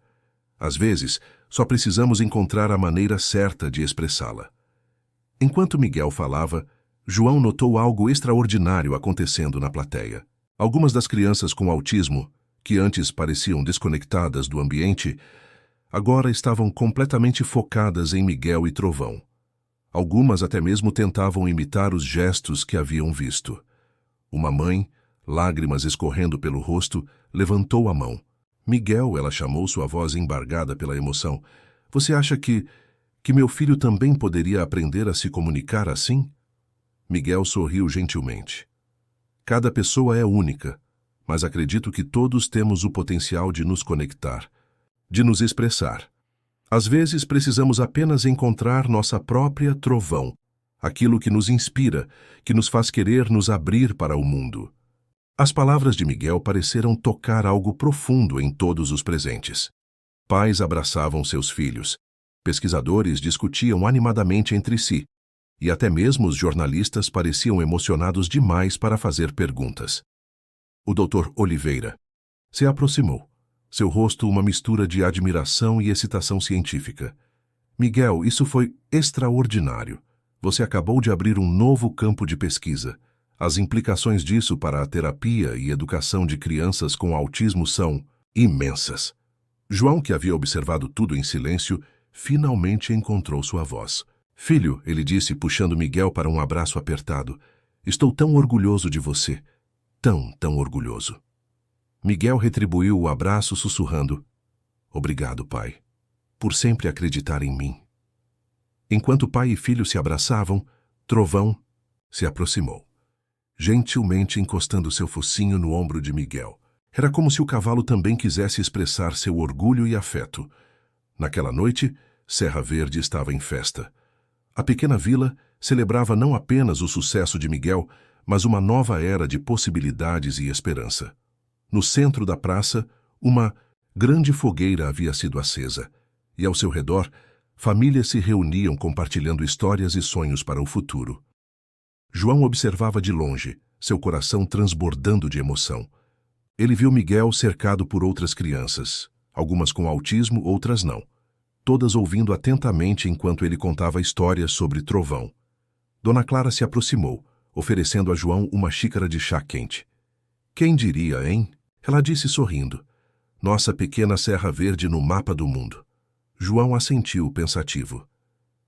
Às vezes, só precisamos encontrar a maneira certa de expressá-la. Enquanto Miguel falava, João notou algo extraordinário acontecendo na plateia. Algumas das crianças com autismo, que antes pareciam desconectadas do ambiente, agora estavam completamente focadas em Miguel e Trovão. Algumas até mesmo tentavam imitar os gestos que haviam visto. Uma mãe, lágrimas escorrendo pelo rosto, levantou a mão. Miguel, ela chamou, sua voz embargada pela emoção. Você acha que meu filho também poderia aprender a se comunicar assim? Miguel sorriu gentilmente. Cada pessoa é única, mas acredito que todos temos o potencial de nos conectar, de nos expressar. Às vezes precisamos apenas encontrar nossa própria Trovão, aquilo que nos inspira, que nos faz querer nos abrir para o mundo. As palavras de Miguel pareceram tocar algo profundo em todos os presentes. Pais abraçavam seus filhos, pesquisadores discutiam animadamente entre si, e até mesmo os jornalistas pareciam emocionados demais para fazer perguntas. O Dr. Oliveira se aproximou, seu rosto uma mistura de admiração e excitação científica. Miguel, isso foi extraordinário. Você acabou de abrir um novo campo de pesquisa. As implicações disso para a terapia e educação de crianças com autismo são imensas. João, que havia observado tudo em silêncio, finalmente encontrou sua voz. Filho, ele disse, puxando Miguel para um abraço apertado, estou tão orgulhoso de você. Tão orgulhoso. Miguel retribuiu o abraço sussurrando, obrigado, pai, por sempre acreditar em mim. Enquanto pai e filho se abraçavam, Trovão se aproximou, gentilmente encostando seu focinho no ombro de Miguel. Era como se o cavalo também quisesse expressar seu orgulho e afeto. Naquela noite, Serra Verde estava em festa. A pequena vila celebrava não apenas o sucesso de Miguel, mas uma nova era de possibilidades e esperança. No centro da praça, uma grande fogueira havia sido acesa, e ao seu redor, famílias se reuniam compartilhando histórias e sonhos para o futuro. João observava de longe, seu coração transbordando de emoção. Ele viu Miguel cercado por outras crianças, algumas com autismo, outras não, todas ouvindo atentamente enquanto ele contava histórias sobre Trovão. Dona Clara se aproximou, oferecendo a João uma xícara de chá quente. Quem diria, hein? Ela disse sorrindo. Nossa pequena Serra Verde no mapa do mundo. João assentiu, pensativo.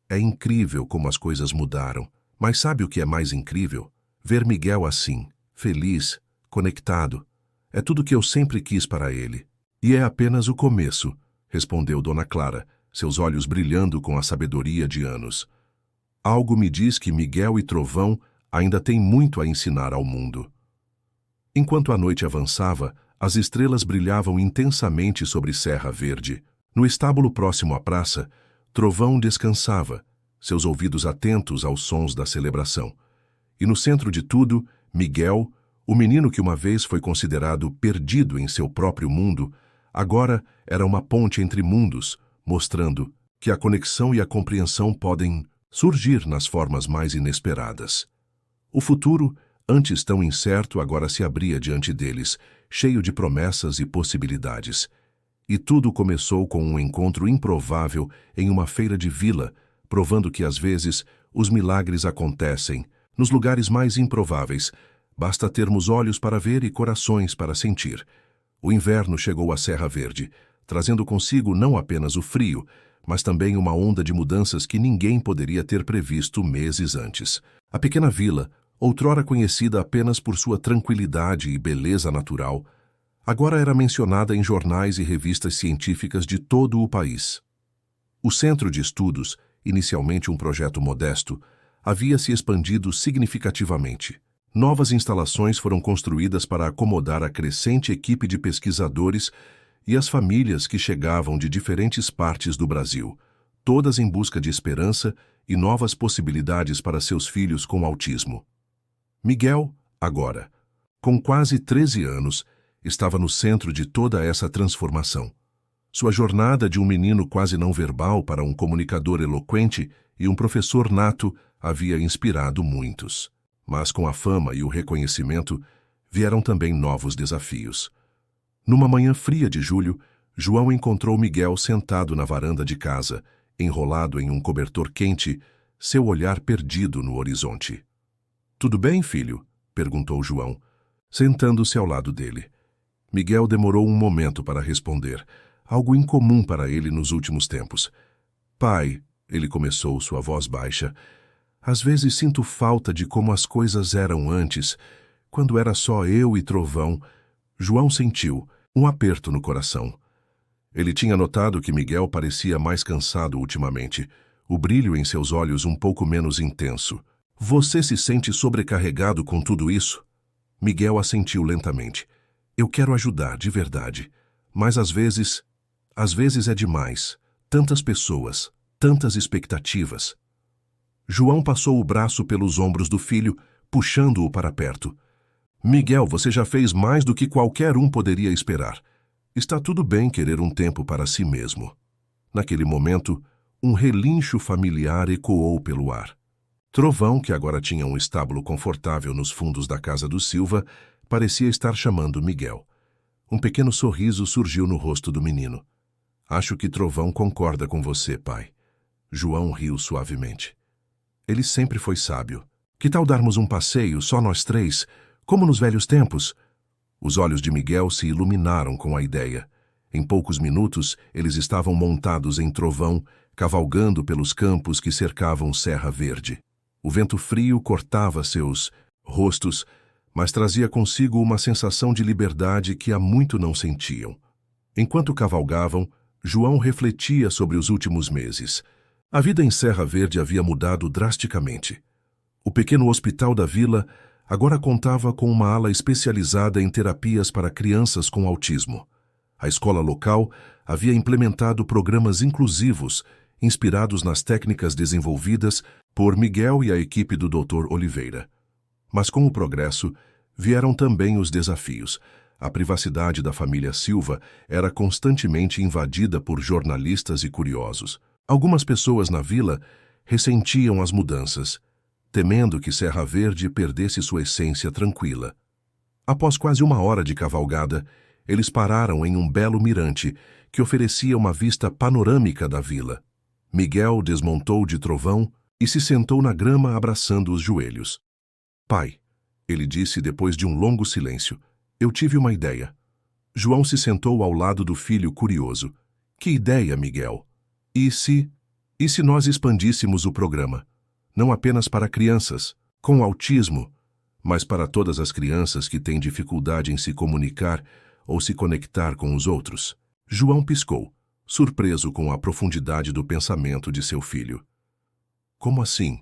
É incrível como as coisas mudaram, mas sabe o que é mais incrível? Ver Miguel assim, feliz, conectado. É tudo que eu sempre quis para ele. E é apenas o começo. respondeu Dona Clara, seus olhos brilhando com a sabedoria de anos. Algo me diz que Miguel e Trovão ainda têm muito a ensinar ao mundo. Enquanto a noite avançava, as estrelas brilhavam intensamente sobre Serra Verde. No estábulo próximo à praça, Trovão descansava, seus ouvidos atentos aos sons da celebração. E no centro de tudo, Miguel, o menino que uma vez foi considerado perdido em seu próprio mundo, agora era uma ponte entre mundos, mostrando que a conexão e a compreensão podem surgir nas formas mais inesperadas. O futuro, antes tão incerto, agora se abria diante deles, cheio de promessas e possibilidades. E tudo começou com um encontro improvável em uma feira de vila, provando que às vezes os milagres acontecem nos lugares mais improváveis. Basta termos olhos para ver e corações para sentir. O inverno chegou à Serra Verde, trazendo consigo não apenas o frio, mas também uma onda de mudanças que ninguém poderia ter previsto meses antes. A pequena vila, outrora conhecida apenas por sua tranquilidade e beleza natural, agora era mencionada em jornais e revistas científicas de todo o país. O centro de estudos, inicialmente um projeto modesto, havia se expandido significativamente. Novas instalações foram construídas para acomodar a crescente equipe de pesquisadores e as famílias que chegavam de diferentes partes do Brasil, todas em busca de esperança e novas possibilidades para seus filhos com autismo. Miguel, agora, com quase 13 anos, estava no centro de toda essa transformação. Sua jornada de um menino quase não verbal para um comunicador eloquente e um professor nato havia inspirado muitos. Mas com a fama e o reconhecimento vieram também novos desafios. Numa manhã fria de julho, João encontrou Miguel sentado na varanda de casa, enrolado em um cobertor quente, seu olhar perdido no horizonte. "Tudo bem, filho?" perguntou João, sentando-se ao lado dele. Miguel demorou um momento para responder, algo incomum para ele nos últimos tempos. "Pai", ele começou, sua voz baixa, "às vezes sinto falta de como as coisas eram antes, quando era só eu e Trovão." João sentiu um aperto no coração. Ele tinha notado que Miguel parecia mais cansado ultimamente, o brilho em seus olhos um pouco menos intenso. "Você se sente sobrecarregado com tudo isso?" Miguel assentiu lentamente. "Eu quero ajudar, de verdade, mas às vezes é demais. Tantas pessoas, tantas expectativas." João passou o braço pelos ombros do filho, puxando-o para perto. "Miguel, você já fez mais do que qualquer um poderia esperar. Está tudo bem querer um tempo para si mesmo." Naquele momento, um relincho familiar ecoou pelo ar. Trovão, que agora tinha um estábulo confortável nos fundos da casa do Silva, parecia estar chamando Miguel. Um pequeno sorriso surgiu no rosto do menino. "Acho que Trovão concorda com você, pai." João riu suavemente. Ele sempre foi sábio. "Que tal darmos um passeio, só nós três, como nos velhos tempos?" Os olhos de Miguel se iluminaram com a ideia. Em poucos minutos, eles estavam montados em Trovão, cavalgando pelos campos que cercavam Serra Verde. O vento frio cortava seus rostos, mas trazia consigo uma sensação de liberdade que há muito não sentiam. Enquanto cavalgavam, João refletia sobre os últimos meses. A vida em Serra Verde havia mudado drasticamente. O pequeno hospital da vila agora contava com uma ala especializada em terapias para crianças com autismo. A escola local havia implementado programas inclusivos, inspirados nas técnicas desenvolvidas por Miguel e a equipe do Dr. Oliveira. Mas com o progresso, vieram também os desafios. A privacidade da família Silva era constantemente invadida por jornalistas e curiosos. Algumas pessoas na vila ressentiam as mudanças, temendo que Serra Verde perdesse sua essência tranquila. Após quase 1 hora de cavalgada, eles pararam em um belo mirante que oferecia uma vista panorâmica da vila. Miguel desmontou de Trovão e se sentou na grama abraçando os joelhos. "Pai", ele disse depois de um longo silêncio, "eu tive uma ideia." João se sentou ao lado do filho curioso. "Que ideia, Miguel?" E se nós expandíssemos o programa, não apenas para crianças com autismo, mas para todas as crianças que têm dificuldade em se comunicar ou se conectar com os outros?" João piscou, surpreso com a profundidade do pensamento de seu filho. Como assim?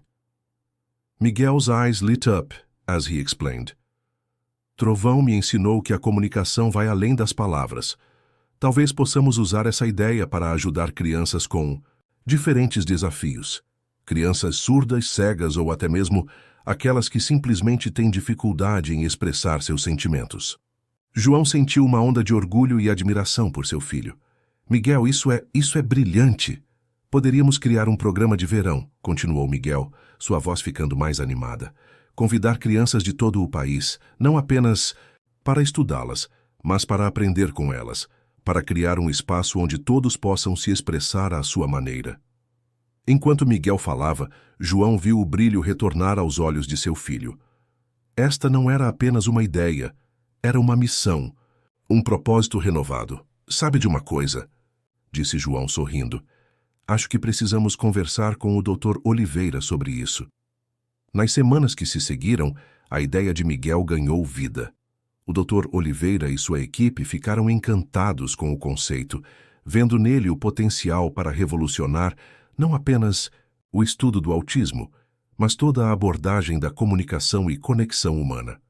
Miguel's eyes lit up as he explained. Trovão me ensinou que a comunicação vai além das palavras. Talvez possamos usar essa ideia para ajudar crianças com diferentes desafios. Crianças surdas, cegas ou até mesmo aquelas que simplesmente têm dificuldade em expressar seus sentimentos. João sentiu uma onda de orgulho e admiração por seu filho. Miguel, isso é brilhante. Poderíamos criar um programa de verão, continuou Miguel, sua voz ficando mais animada. Convidar crianças de todo o país, não apenas para estudá-las, mas para aprender com elas, para criar um espaço onde todos possam se expressar à sua maneira. Enquanto Miguel falava, João viu o brilho retornar aos olhos de seu filho. Esta não era apenas uma ideia, era uma missão, um propósito renovado. Sabe de uma coisa? Disse João sorrindo. Acho que precisamos conversar com o Dr. Oliveira sobre isso. Nas semanas que se seguiram, a ideia de Miguel ganhou vida. O Dr. Oliveira e sua equipe ficaram encantados com o conceito, vendo nele o potencial para revolucionar não apenas o estudo do autismo, mas toda a abordagem da comunicação e conexão humana.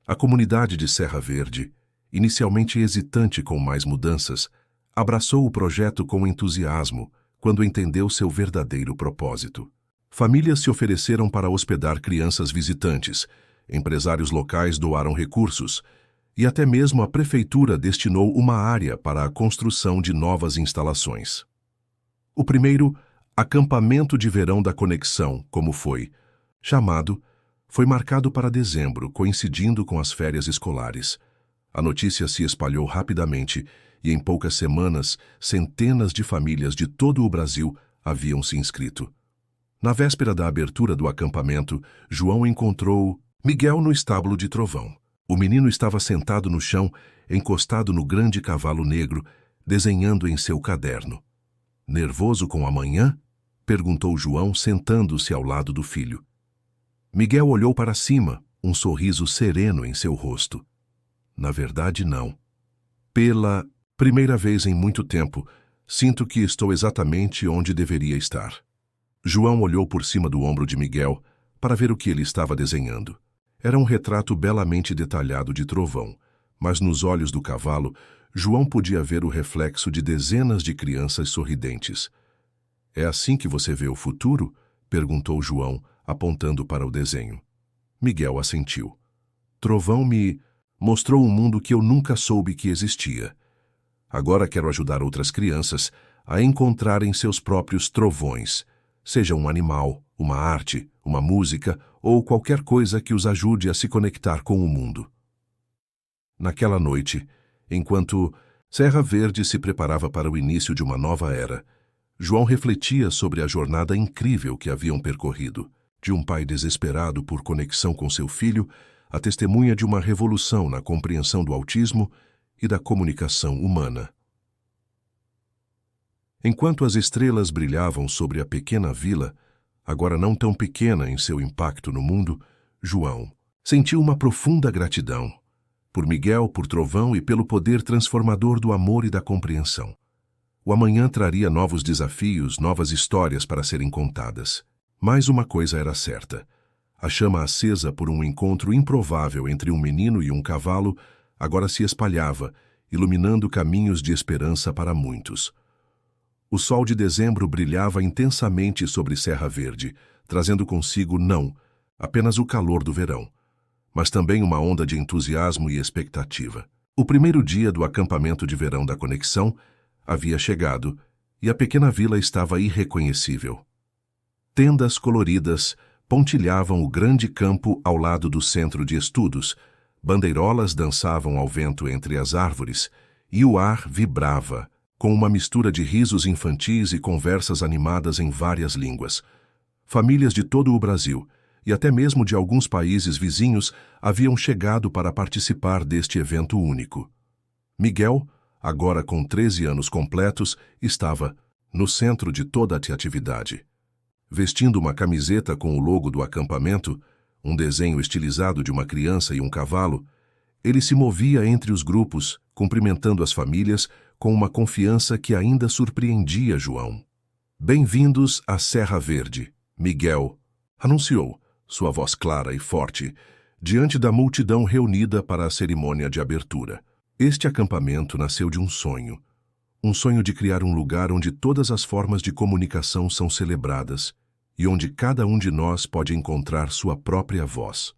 A comunidade de Serra Verde, inicialmente hesitante com mais mudanças, abraçou o projeto com entusiasmo quando entendeu seu verdadeiro propósito. Famílias se ofereceram para hospedar crianças visitantes, empresários locais doaram recursos e até mesmo a prefeitura destinou uma área para a construção de novas instalações. O primeiro acampamento de verão da Conexão, como foi chamado, foi marcado para dezembro, coincidindo com as férias escolares. A notícia se espalhou rapidamente e em poucas semanas, centenas de famílias de todo o Brasil haviam se inscrito. Na véspera da abertura do acampamento, João encontrou Miguel no estábulo de Trovão. O menino estava sentado no chão, encostado no grande cavalo negro, desenhando em seu caderno. Nervoso com a manhã? Perguntou João, sentando-se ao lado do filho. Miguel olhou para cima, um sorriso sereno em seu rosto. Na verdade, não. Pela primeira vez em muito tempo, sinto que estou exatamente onde deveria estar. João olhou por cima do ombro de Miguel para ver o que ele estava desenhando. Era um retrato belamente detalhado de Trovão, mas nos olhos do cavalo, João podia ver o reflexo de dezenas de crianças sorridentes. É assim que você vê o futuro? Perguntou João, apontando para o desenho. Miguel assentiu. Trovão me mostrou um mundo que eu nunca soube que existia. Agora quero ajudar outras crianças a encontrarem seus próprios trovões, seja um animal, uma arte, uma música ou qualquer coisa que os ajude a se conectar com o mundo. Naquela noite, enquanto Serra Verde se preparava para o início de uma nova era, João refletia sobre a jornada incrível que haviam percorrido, de um pai desesperado por conexão com seu filho, a testemunha de uma revolução na compreensão do autismo e da comunicação humana. Enquanto as estrelas brilhavam sobre a pequena vila, agora não tão pequena em seu impacto no mundo, João sentiu uma profunda gratidão por Miguel, por Trovão e pelo poder transformador do amor e da compreensão. O amanhã traria novos desafios, novas histórias para serem contadas. Mas uma coisa era certa. A chama acesa por um encontro improvável entre um menino e um cavalo agora se espalhava, iluminando caminhos de esperança para muitos. O sol de dezembro brilhava intensamente sobre Serra Verde, trazendo consigo não apenas o calor do verão, mas também uma onda de entusiasmo e expectativa. O primeiro dia do acampamento de verão da Conexão havia chegado e a pequena vila estava irreconhecível. Tendas coloridas pontilhavam o grande campo ao lado do centro de estudos, bandeirolas dançavam ao vento entre as árvores e o ar vibrava, com uma mistura de risos infantis e conversas animadas em várias línguas. Famílias de todo o Brasil, e até mesmo de alguns países vizinhos, haviam chegado para participar deste evento único. Miguel, agora com 13 anos completos, estava no centro de toda a atividade. Vestindo uma camiseta com o logo do acampamento, um desenho estilizado de uma criança e um cavalo, ele se movia entre os grupos, cumprimentando as famílias com uma confiança que ainda surpreendia João. "Bem-vindos à Serra Verde, Miguel", anunciou, sua voz clara e forte, diante da multidão reunida para a cerimônia de abertura. Este acampamento nasceu de um sonho de criar um lugar onde todas as formas de comunicação são celebradas e onde cada um de nós pode encontrar sua própria voz.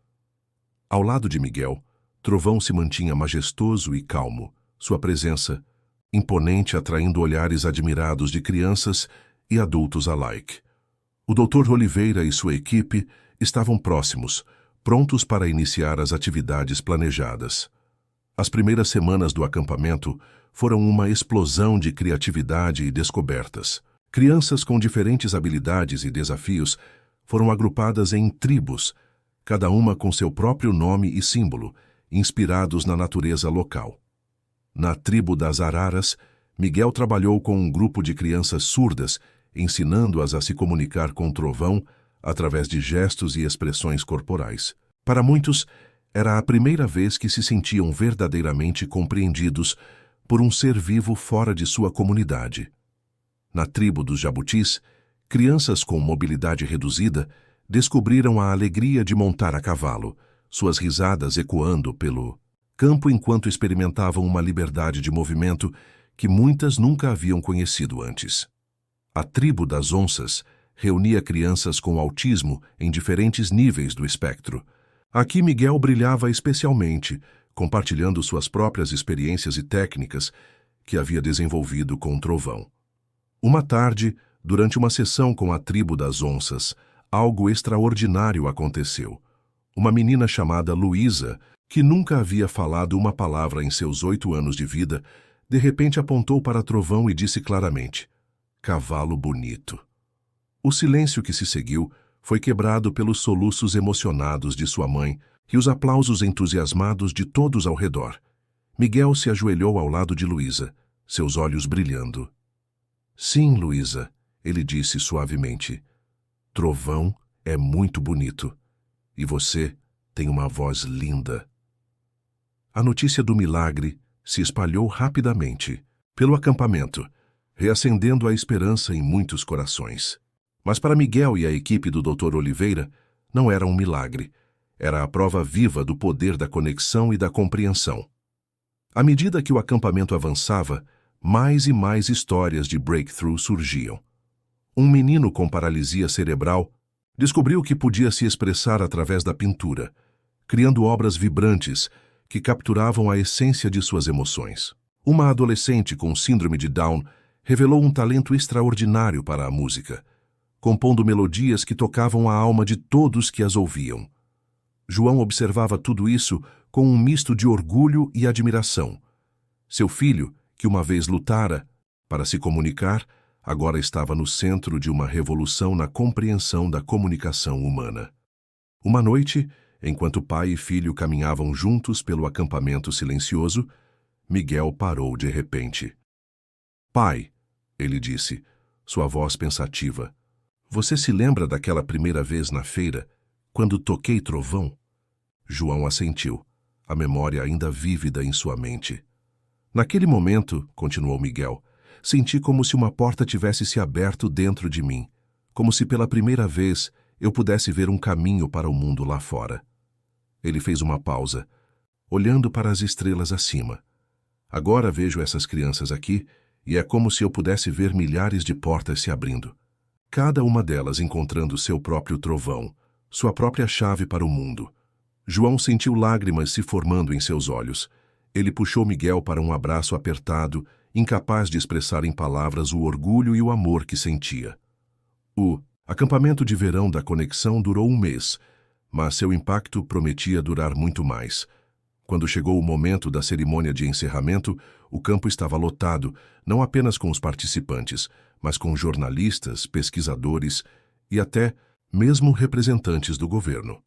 Ao lado de Miguel, Trovão se mantinha majestoso e calmo, sua presença imponente atraindo olhares admirados de crianças e adultos alike. O Dr. Oliveira e sua equipe estavam próximos, prontos para iniciar as atividades planejadas. As primeiras semanas do acampamento foram uma explosão de criatividade e descobertas. Crianças com diferentes habilidades e desafios foram agrupadas em tribos, cada uma com seu próprio nome e símbolo, inspirados na natureza local. Na tribo das Araras, Miguel trabalhou com um grupo de crianças surdas, ensinando-as a se comunicar com Trovão através de gestos e expressões corporais. Para muitos, era a primeira vez que se sentiam verdadeiramente compreendidos por um ser vivo fora de sua comunidade. Na tribo dos Jabutis, crianças com mobilidade reduzida descobriram a alegria de montar a cavalo, suas risadas ecoando pelo campo enquanto experimentavam uma liberdade de movimento que muitas nunca haviam conhecido antes. A tribo das Onças reunia crianças com autismo em diferentes níveis do espectro. Aqui Miguel brilhava especialmente, compartilhando suas próprias experiências e técnicas que havia desenvolvido com Trovão. Uma tarde, durante uma sessão com a tribo das Onças, algo extraordinário aconteceu. Uma menina chamada Luísa, que nunca havia falado uma palavra em seus 8 anos de vida, de repente apontou para Trovão e disse claramente: "Cavalo bonito." O silêncio que se seguiu foi quebrado pelos soluços emocionados de sua mãe e os aplausos entusiasmados de todos ao redor. Miguel se ajoelhou ao lado de Luísa, seus olhos brilhando. "Sim, Luísa", ele disse suavemente. "Trovão é muito bonito. E você tem uma voz linda." A notícia do milagre se espalhou rapidamente pelo acampamento, reacendendo a esperança em muitos corações. Mas para Miguel e a equipe do Dr. Oliveira, não era um milagre. Era a prova viva do poder da conexão e da compreensão. À medida que o acampamento avançava, mais e mais histórias de breakthrough surgiam. Um menino com paralisia cerebral descobriu que podia se expressar através da pintura, criando obras vibrantes que capturavam a essência de suas emoções. Uma adolescente com síndrome de Down revelou um talento extraordinário para a música, compondo melodias que tocavam a alma de todos que as ouviam. João observava tudo isso com um misto de orgulho e admiração. Seu filho, que uma vez lutara para se comunicar, agora estava no centro de uma revolução na compreensão da comunicação humana. Uma noite, enquanto pai e filho caminhavam juntos pelo acampamento silencioso, Miguel parou de repente. "Pai", ele disse, sua voz pensativa, "você se lembra daquela primeira vez na feira, quando toquei Trovão?" João assentiu, a memória ainda vívida em sua mente. "Naquele momento", continuou Miguel, "senti como se uma porta tivesse se aberto dentro de mim, como se pela primeira vez eu pudesse ver um caminho para o mundo lá fora." Ele fez uma pausa, olhando para as estrelas acima. "Agora vejo essas crianças aqui e é como se eu pudesse ver milhares de portas se abrindo. Cada uma delas encontrando seu próprio trovão, sua própria chave para o mundo." João sentiu lágrimas se formando em seus olhos. Ele puxou Miguel para um abraço apertado, incapaz de expressar em palavras o orgulho e o amor que sentia. O acampamento de verão da Conexão durou um mês, mas seu impacto prometia durar muito mais. Quando chegou o momento da cerimônia de encerramento, o campo estava lotado, não apenas com os participantes, mas com jornalistas, pesquisadores e até mesmo representantes do governo.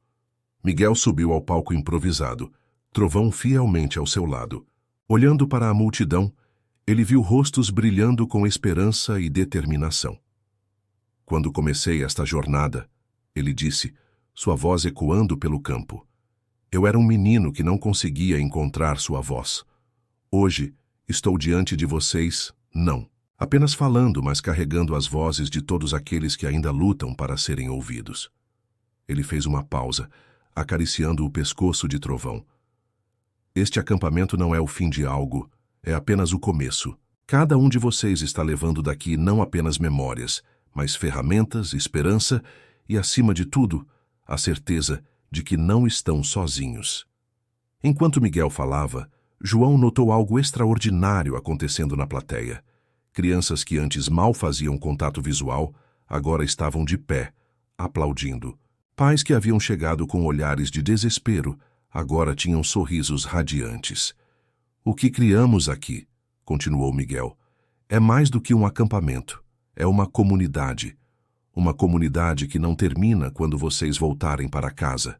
Miguel subiu ao palco improvisado, Trovão fielmente ao seu lado. Olhando para a multidão, ele viu rostos brilhando com esperança e determinação. "Quando comecei esta jornada", ele disse, sua voz ecoando pelo campo, "eu era um menino que não conseguia encontrar sua voz. Hoje, Estou diante de vocês, não. Apenas falando, mas carregando as vozes de todos aqueles que ainda lutam para serem ouvidos. Ele fez uma pausa, acariciando o pescoço de Trovão. Este acampamento não é o fim de algo, é apenas o começo. Cada um de vocês está levando daqui não apenas memórias, mas ferramentas, esperança e, acima de tudo, a certeza de que não estão sozinhos. Enquanto Miguel falava, João notou algo extraordinário acontecendo na plateia. Crianças que antes mal faziam contato visual, agora estavam de pé, aplaudindo. Pais que haviam chegado com olhares de desespero, agora tinham sorrisos radiantes. O que criamos aqui, continuou Miguel, é mais do que um acampamento, é uma comunidade. Uma comunidade que não termina quando vocês voltarem para casa.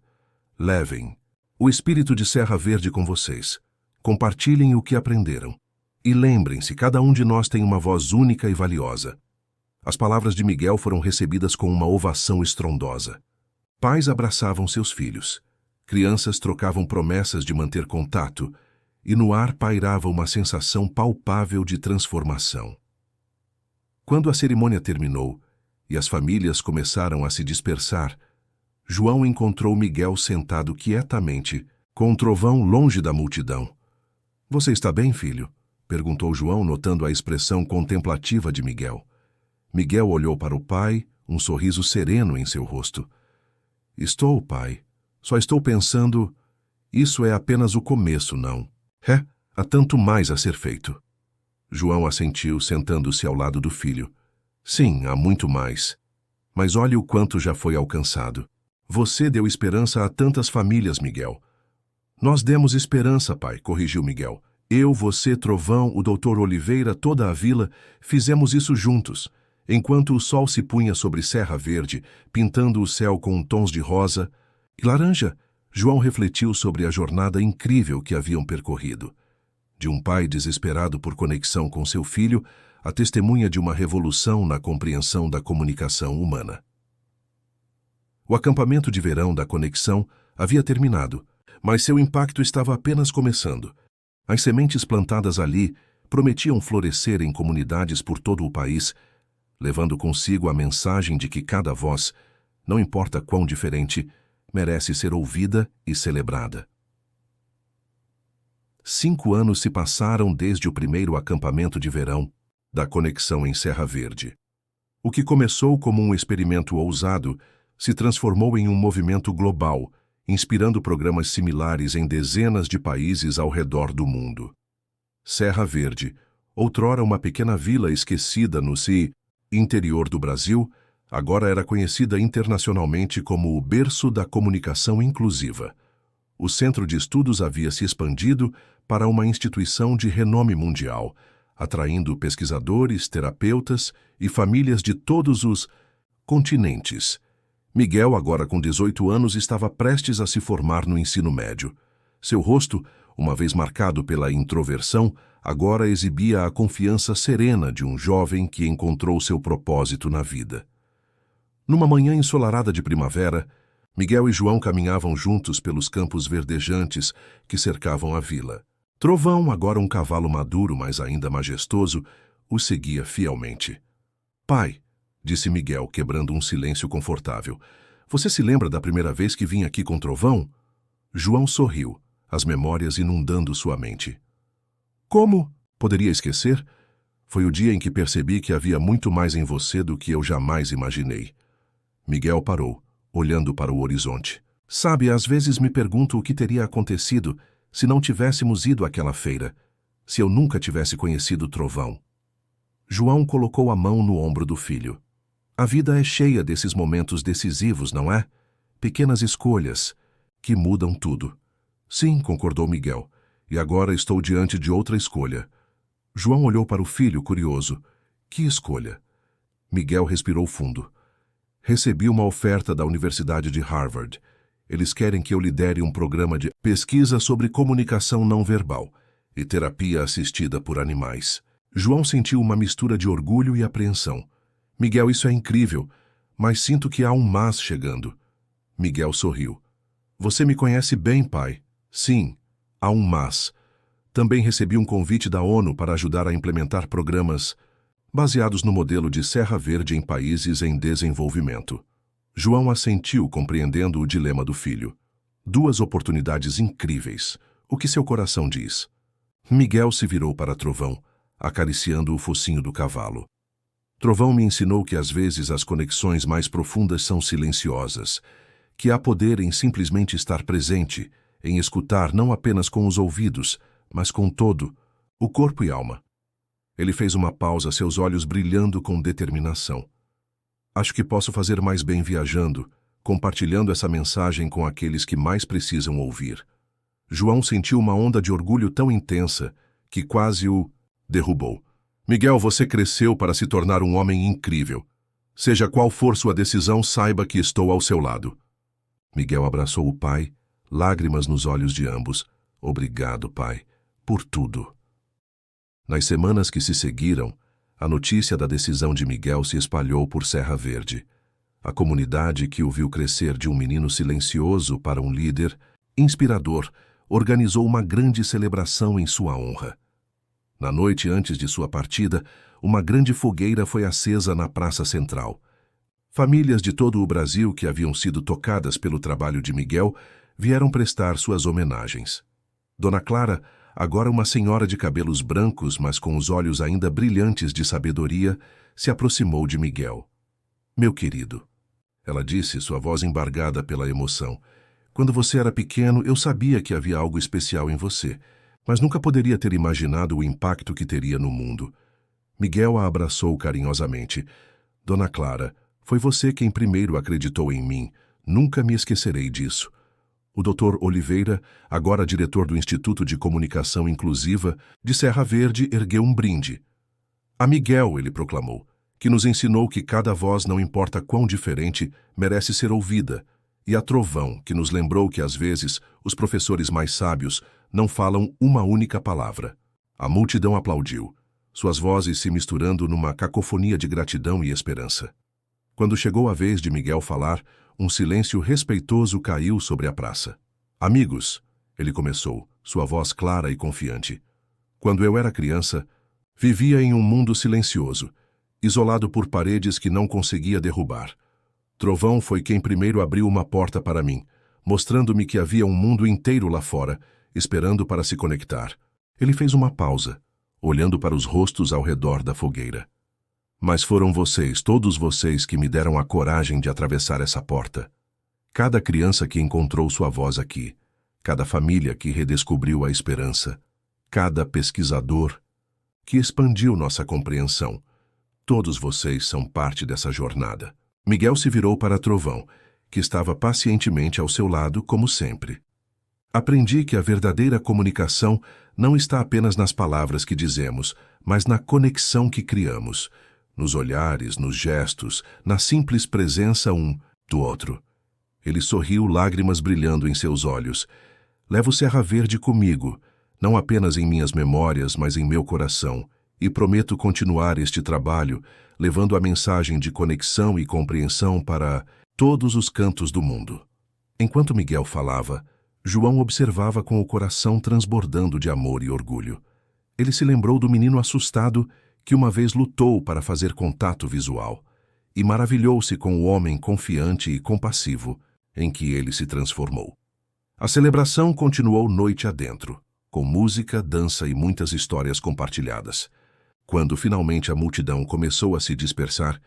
Levem o espírito de Serra Verde com vocês. Compartilhem o que aprenderam. E lembrem-se, cada um de nós tem uma voz única e valiosa. As palavras de Miguel foram recebidas com uma ovação estrondosa. Pais abraçavam seus filhos. Crianças trocavam promessas de manter contato. E no ar pairava uma sensação palpável de transformação. Quando a cerimônia terminou e as famílias começaram a se dispersar, João encontrou Miguel sentado quietamente, com um Trovão longe da multidão. — Você está bem, filho? Perguntou João, notando a expressão contemplativa de Miguel. Miguel olhou para o pai, um sorriso sereno em seu rosto. — Estou, pai. Só estou pensando... Isso é apenas o começo, não? Há tanto mais a ser feito. João assentiu, sentando-se ao lado do filho. Sim, há muito mais. Mas olhe o quanto já foi alcançado. Você deu esperança a tantas famílias, Miguel. Nós demos esperança, pai, corrigiu Miguel. Eu, você, Trovão, o doutor Oliveira, toda a vila, fizemos isso juntos, enquanto o sol se punha sobre Serra Verde, pintando o céu com tons de rosa e laranja. João refletiu sobre a jornada incrível que haviam percorrido. De um pai desesperado por conexão com seu filho, a testemunha de uma revolução na compreensão da comunicação humana. O acampamento de verão da conexão havia terminado, mas seu impacto estava apenas começando. As sementes plantadas ali prometiam florescer em comunidades por todo o país, levando consigo a mensagem de que cada voz, não importa quão diferente, merece ser ouvida e celebrada. 5 anos se passaram desde o primeiro acampamento de verão da conexão em Serra Verde. O que começou como um experimento ousado se transformou em um movimento global, inspirando programas similares em dezenas de países ao redor do mundo. Serra Verde, outrora uma pequena vila esquecida no interior do Brasil, agora era conhecida internacionalmente como o berço da comunicação inclusiva. O centro de estudos havia se expandido para uma instituição de renome mundial, atraindo pesquisadores, terapeutas e famílias de todos os continentes. Miguel, agora com 18 anos, estava prestes a se formar no ensino médio. Seu rosto, uma vez marcado pela introversão, agora exibia a confiança serena de um jovem que encontrou seu propósito na vida. Numa manhã ensolarada de primavera, Miguel e João caminhavam juntos pelos campos verdejantes que cercavam a vila. Trovão, agora um cavalo maduro, mas ainda majestoso, o seguia fielmente. — Pai, disse Miguel, quebrando um silêncio confortável, você se lembra da primeira vez que vim aqui com Trovão? João sorriu, as memórias inundando sua mente. Como? Poderia esquecer? Foi o dia em que percebi que havia muito mais em você do que eu jamais imaginei. Miguel parou, olhando para o horizonte. Sabe, às vezes me pergunto o que teria acontecido se não tivéssemos ido àquela feira, se eu nunca tivesse conhecido Trovão. João colocou a mão no ombro do filho. A vida é cheia desses momentos decisivos, não é? Pequenas escolhas que mudam tudo. Sim, concordou Miguel, e agora estou diante de outra escolha. João olhou para o filho, curioso. Que escolha? Miguel respirou fundo. Recebi uma oferta da Universidade de Harvard. Eles querem que eu lidere um programa de pesquisa sobre comunicação não verbal e terapia assistida por animais. João sentiu uma mistura de orgulho e apreensão. Miguel, isso é incrível, mas sinto que há um mas chegando. Miguel sorriu. Você me conhece bem, pai. Sim, há um mas. Também recebi um convite da ONU para ajudar a implementar programas baseados no modelo de Serra Verde em países em desenvolvimento. João assentiu, compreendendo o dilema do filho. Duas oportunidades incríveis. O que seu coração diz? Miguel se virou para Trovão, acariciando o focinho do cavalo. Trovão me ensinou que às vezes as conexões mais profundas são silenciosas, que há poder em simplesmente estar presente, em escutar não apenas com os ouvidos, mas com todo, o corpo e alma. Ele fez uma pausa, seus olhos brilhando com determinação. Acho que posso fazer mais bem viajando, compartilhando essa mensagem com aqueles que mais precisam ouvir. João sentiu uma onda de orgulho tão intensa que quase o derrubou. Miguel, você cresceu para se tornar um homem incrível. Seja qual for sua decisão, saiba que estou ao seu lado. Miguel abraçou o pai, lágrimas nos olhos de ambos. Obrigado, pai, por tudo. Nas semanas que se seguiram, a notícia da decisão de Miguel se espalhou por Serra Verde. A comunidade que o viu crescer de um menino silencioso para um líder inspirador organizou uma grande celebração em sua honra. Na noite antes de sua partida, uma grande fogueira foi acesa na Praça Central. Famílias de todo o Brasil que haviam sido tocadas pelo trabalho de Miguel vieram prestar suas homenagens. Dona Clara, agora uma senhora de cabelos brancos, mas com os olhos ainda brilhantes de sabedoria, se aproximou de Miguel. Meu querido, ela disse, sua voz embargada pela emoção, quando você era pequeno, eu sabia que havia algo especial em você, mas nunca poderia ter imaginado o impacto que teria no mundo. Miguel a abraçou carinhosamente. Dona Clara, foi você quem primeiro acreditou em mim. Nunca me esquecerei disso. O Dr. Oliveira, agora diretor do Instituto de Comunicação Inclusiva de Serra Verde, ergueu um brinde. A Miguel, ele proclamou, que nos ensinou que cada voz, não importa quão diferente, merece ser ouvida, e a Trovão, que nos lembrou que às vezes os professores mais sábios não falam uma única palavra. A multidão aplaudiu, suas vozes se misturando numa cacofonia de gratidão e esperança. Quando chegou a vez de Miguel falar, um silêncio respeitoso caiu sobre a praça. Amigos, ele começou, sua voz clara e confiante. Quando eu era criança, vivia em um mundo silencioso, isolado por paredes que não conseguia derrubar. Trovão foi quem primeiro abriu uma porta para mim, mostrando-me que havia um mundo inteiro lá fora, esperando para se conectar. Ele fez uma pausa, olhando para os rostos ao redor da fogueira. Mas foram vocês, todos vocês, que me deram a coragem de atravessar essa porta. Cada criança que encontrou sua voz aqui, cada família que redescobriu a esperança, cada pesquisador que expandiu nossa compreensão. Todos vocês são parte dessa jornada. Miguel se virou para Trovão, que estava pacientemente ao seu lado, como sempre. Aprendi que a verdadeira comunicação não está apenas nas palavras que dizemos, mas na conexão que criamos, nos olhares, nos gestos, na simples presença um do outro. Ele sorriu, lágrimas brilhando em seus olhos. Levo Serra Verde comigo, não apenas em minhas memórias, mas em meu coração, e prometo continuar este trabalho, levando a mensagem de conexão e compreensão para todos os cantos do mundo. Enquanto Miguel falava, João observava com o coração transbordando de amor e orgulho. Ele se lembrou do menino assustado que uma vez lutou para fazer contato visual, e maravilhou-se com o homem confiante e compassivo em que ele se transformou. A celebração continuou noite adentro, com música, dança e muitas histórias compartilhadas. Quando finalmente a multidão começou a se dispersar,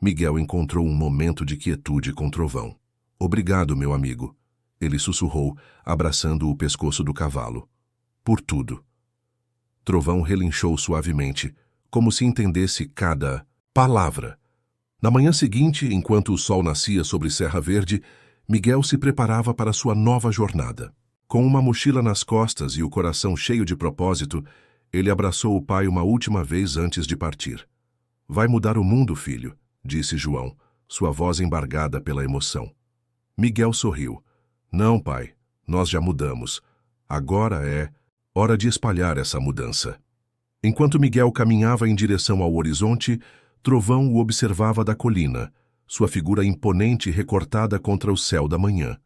Miguel encontrou um momento de quietude com Trovão. Obrigado, meu amigo, ele sussurrou, abraçando o pescoço do cavalo. Por tudo. Trovão relinchou suavemente, como se entendesse cada palavra. Na manhã seguinte, enquanto o sol nascia sobre Serra Verde, Miguel se preparava para sua nova jornada. Com uma mochila nas costas e o coração cheio de propósito, ele abraçou o pai uma última vez antes de partir. Vai mudar o mundo, filho, disse João, sua voz embargada pela emoção. Miguel sorriu. Não, pai, nós já mudamos. Agora é hora de espalhar essa mudança. Enquanto Miguel caminhava em direção ao horizonte, Trovão o observava da colina, sua figura imponente recortada contra o céu da manhã.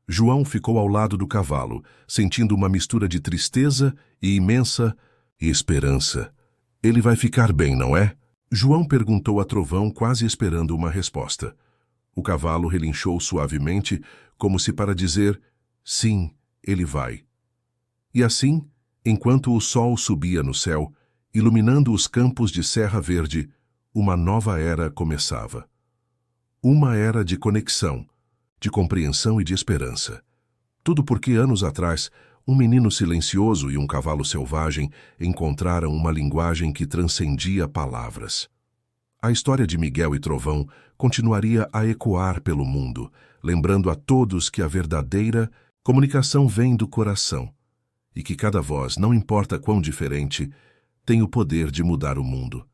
João ficou ao lado do cavalo, sentindo uma mistura de tristeza e imensa esperança. Ele vai ficar bem, não é? João perguntou a Trovão, quase esperando uma resposta. O cavalo relinchou suavemente, como se para dizer, sim, ele vai. E assim, enquanto o sol subia no céu, iluminando os campos de Serra Verde, uma nova era começava. Uma era de conexão, de compreensão e de esperança. Tudo porque anos atrás, um menino silencioso e um cavalo selvagem encontraram uma linguagem que transcendia palavras. A história de Miguel e Trovão continuaria a ecoar pelo mundo, lembrando a todos que a verdadeira comunicação vem do coração e que cada voz, não importa quão diferente, tem o poder de mudar o mundo.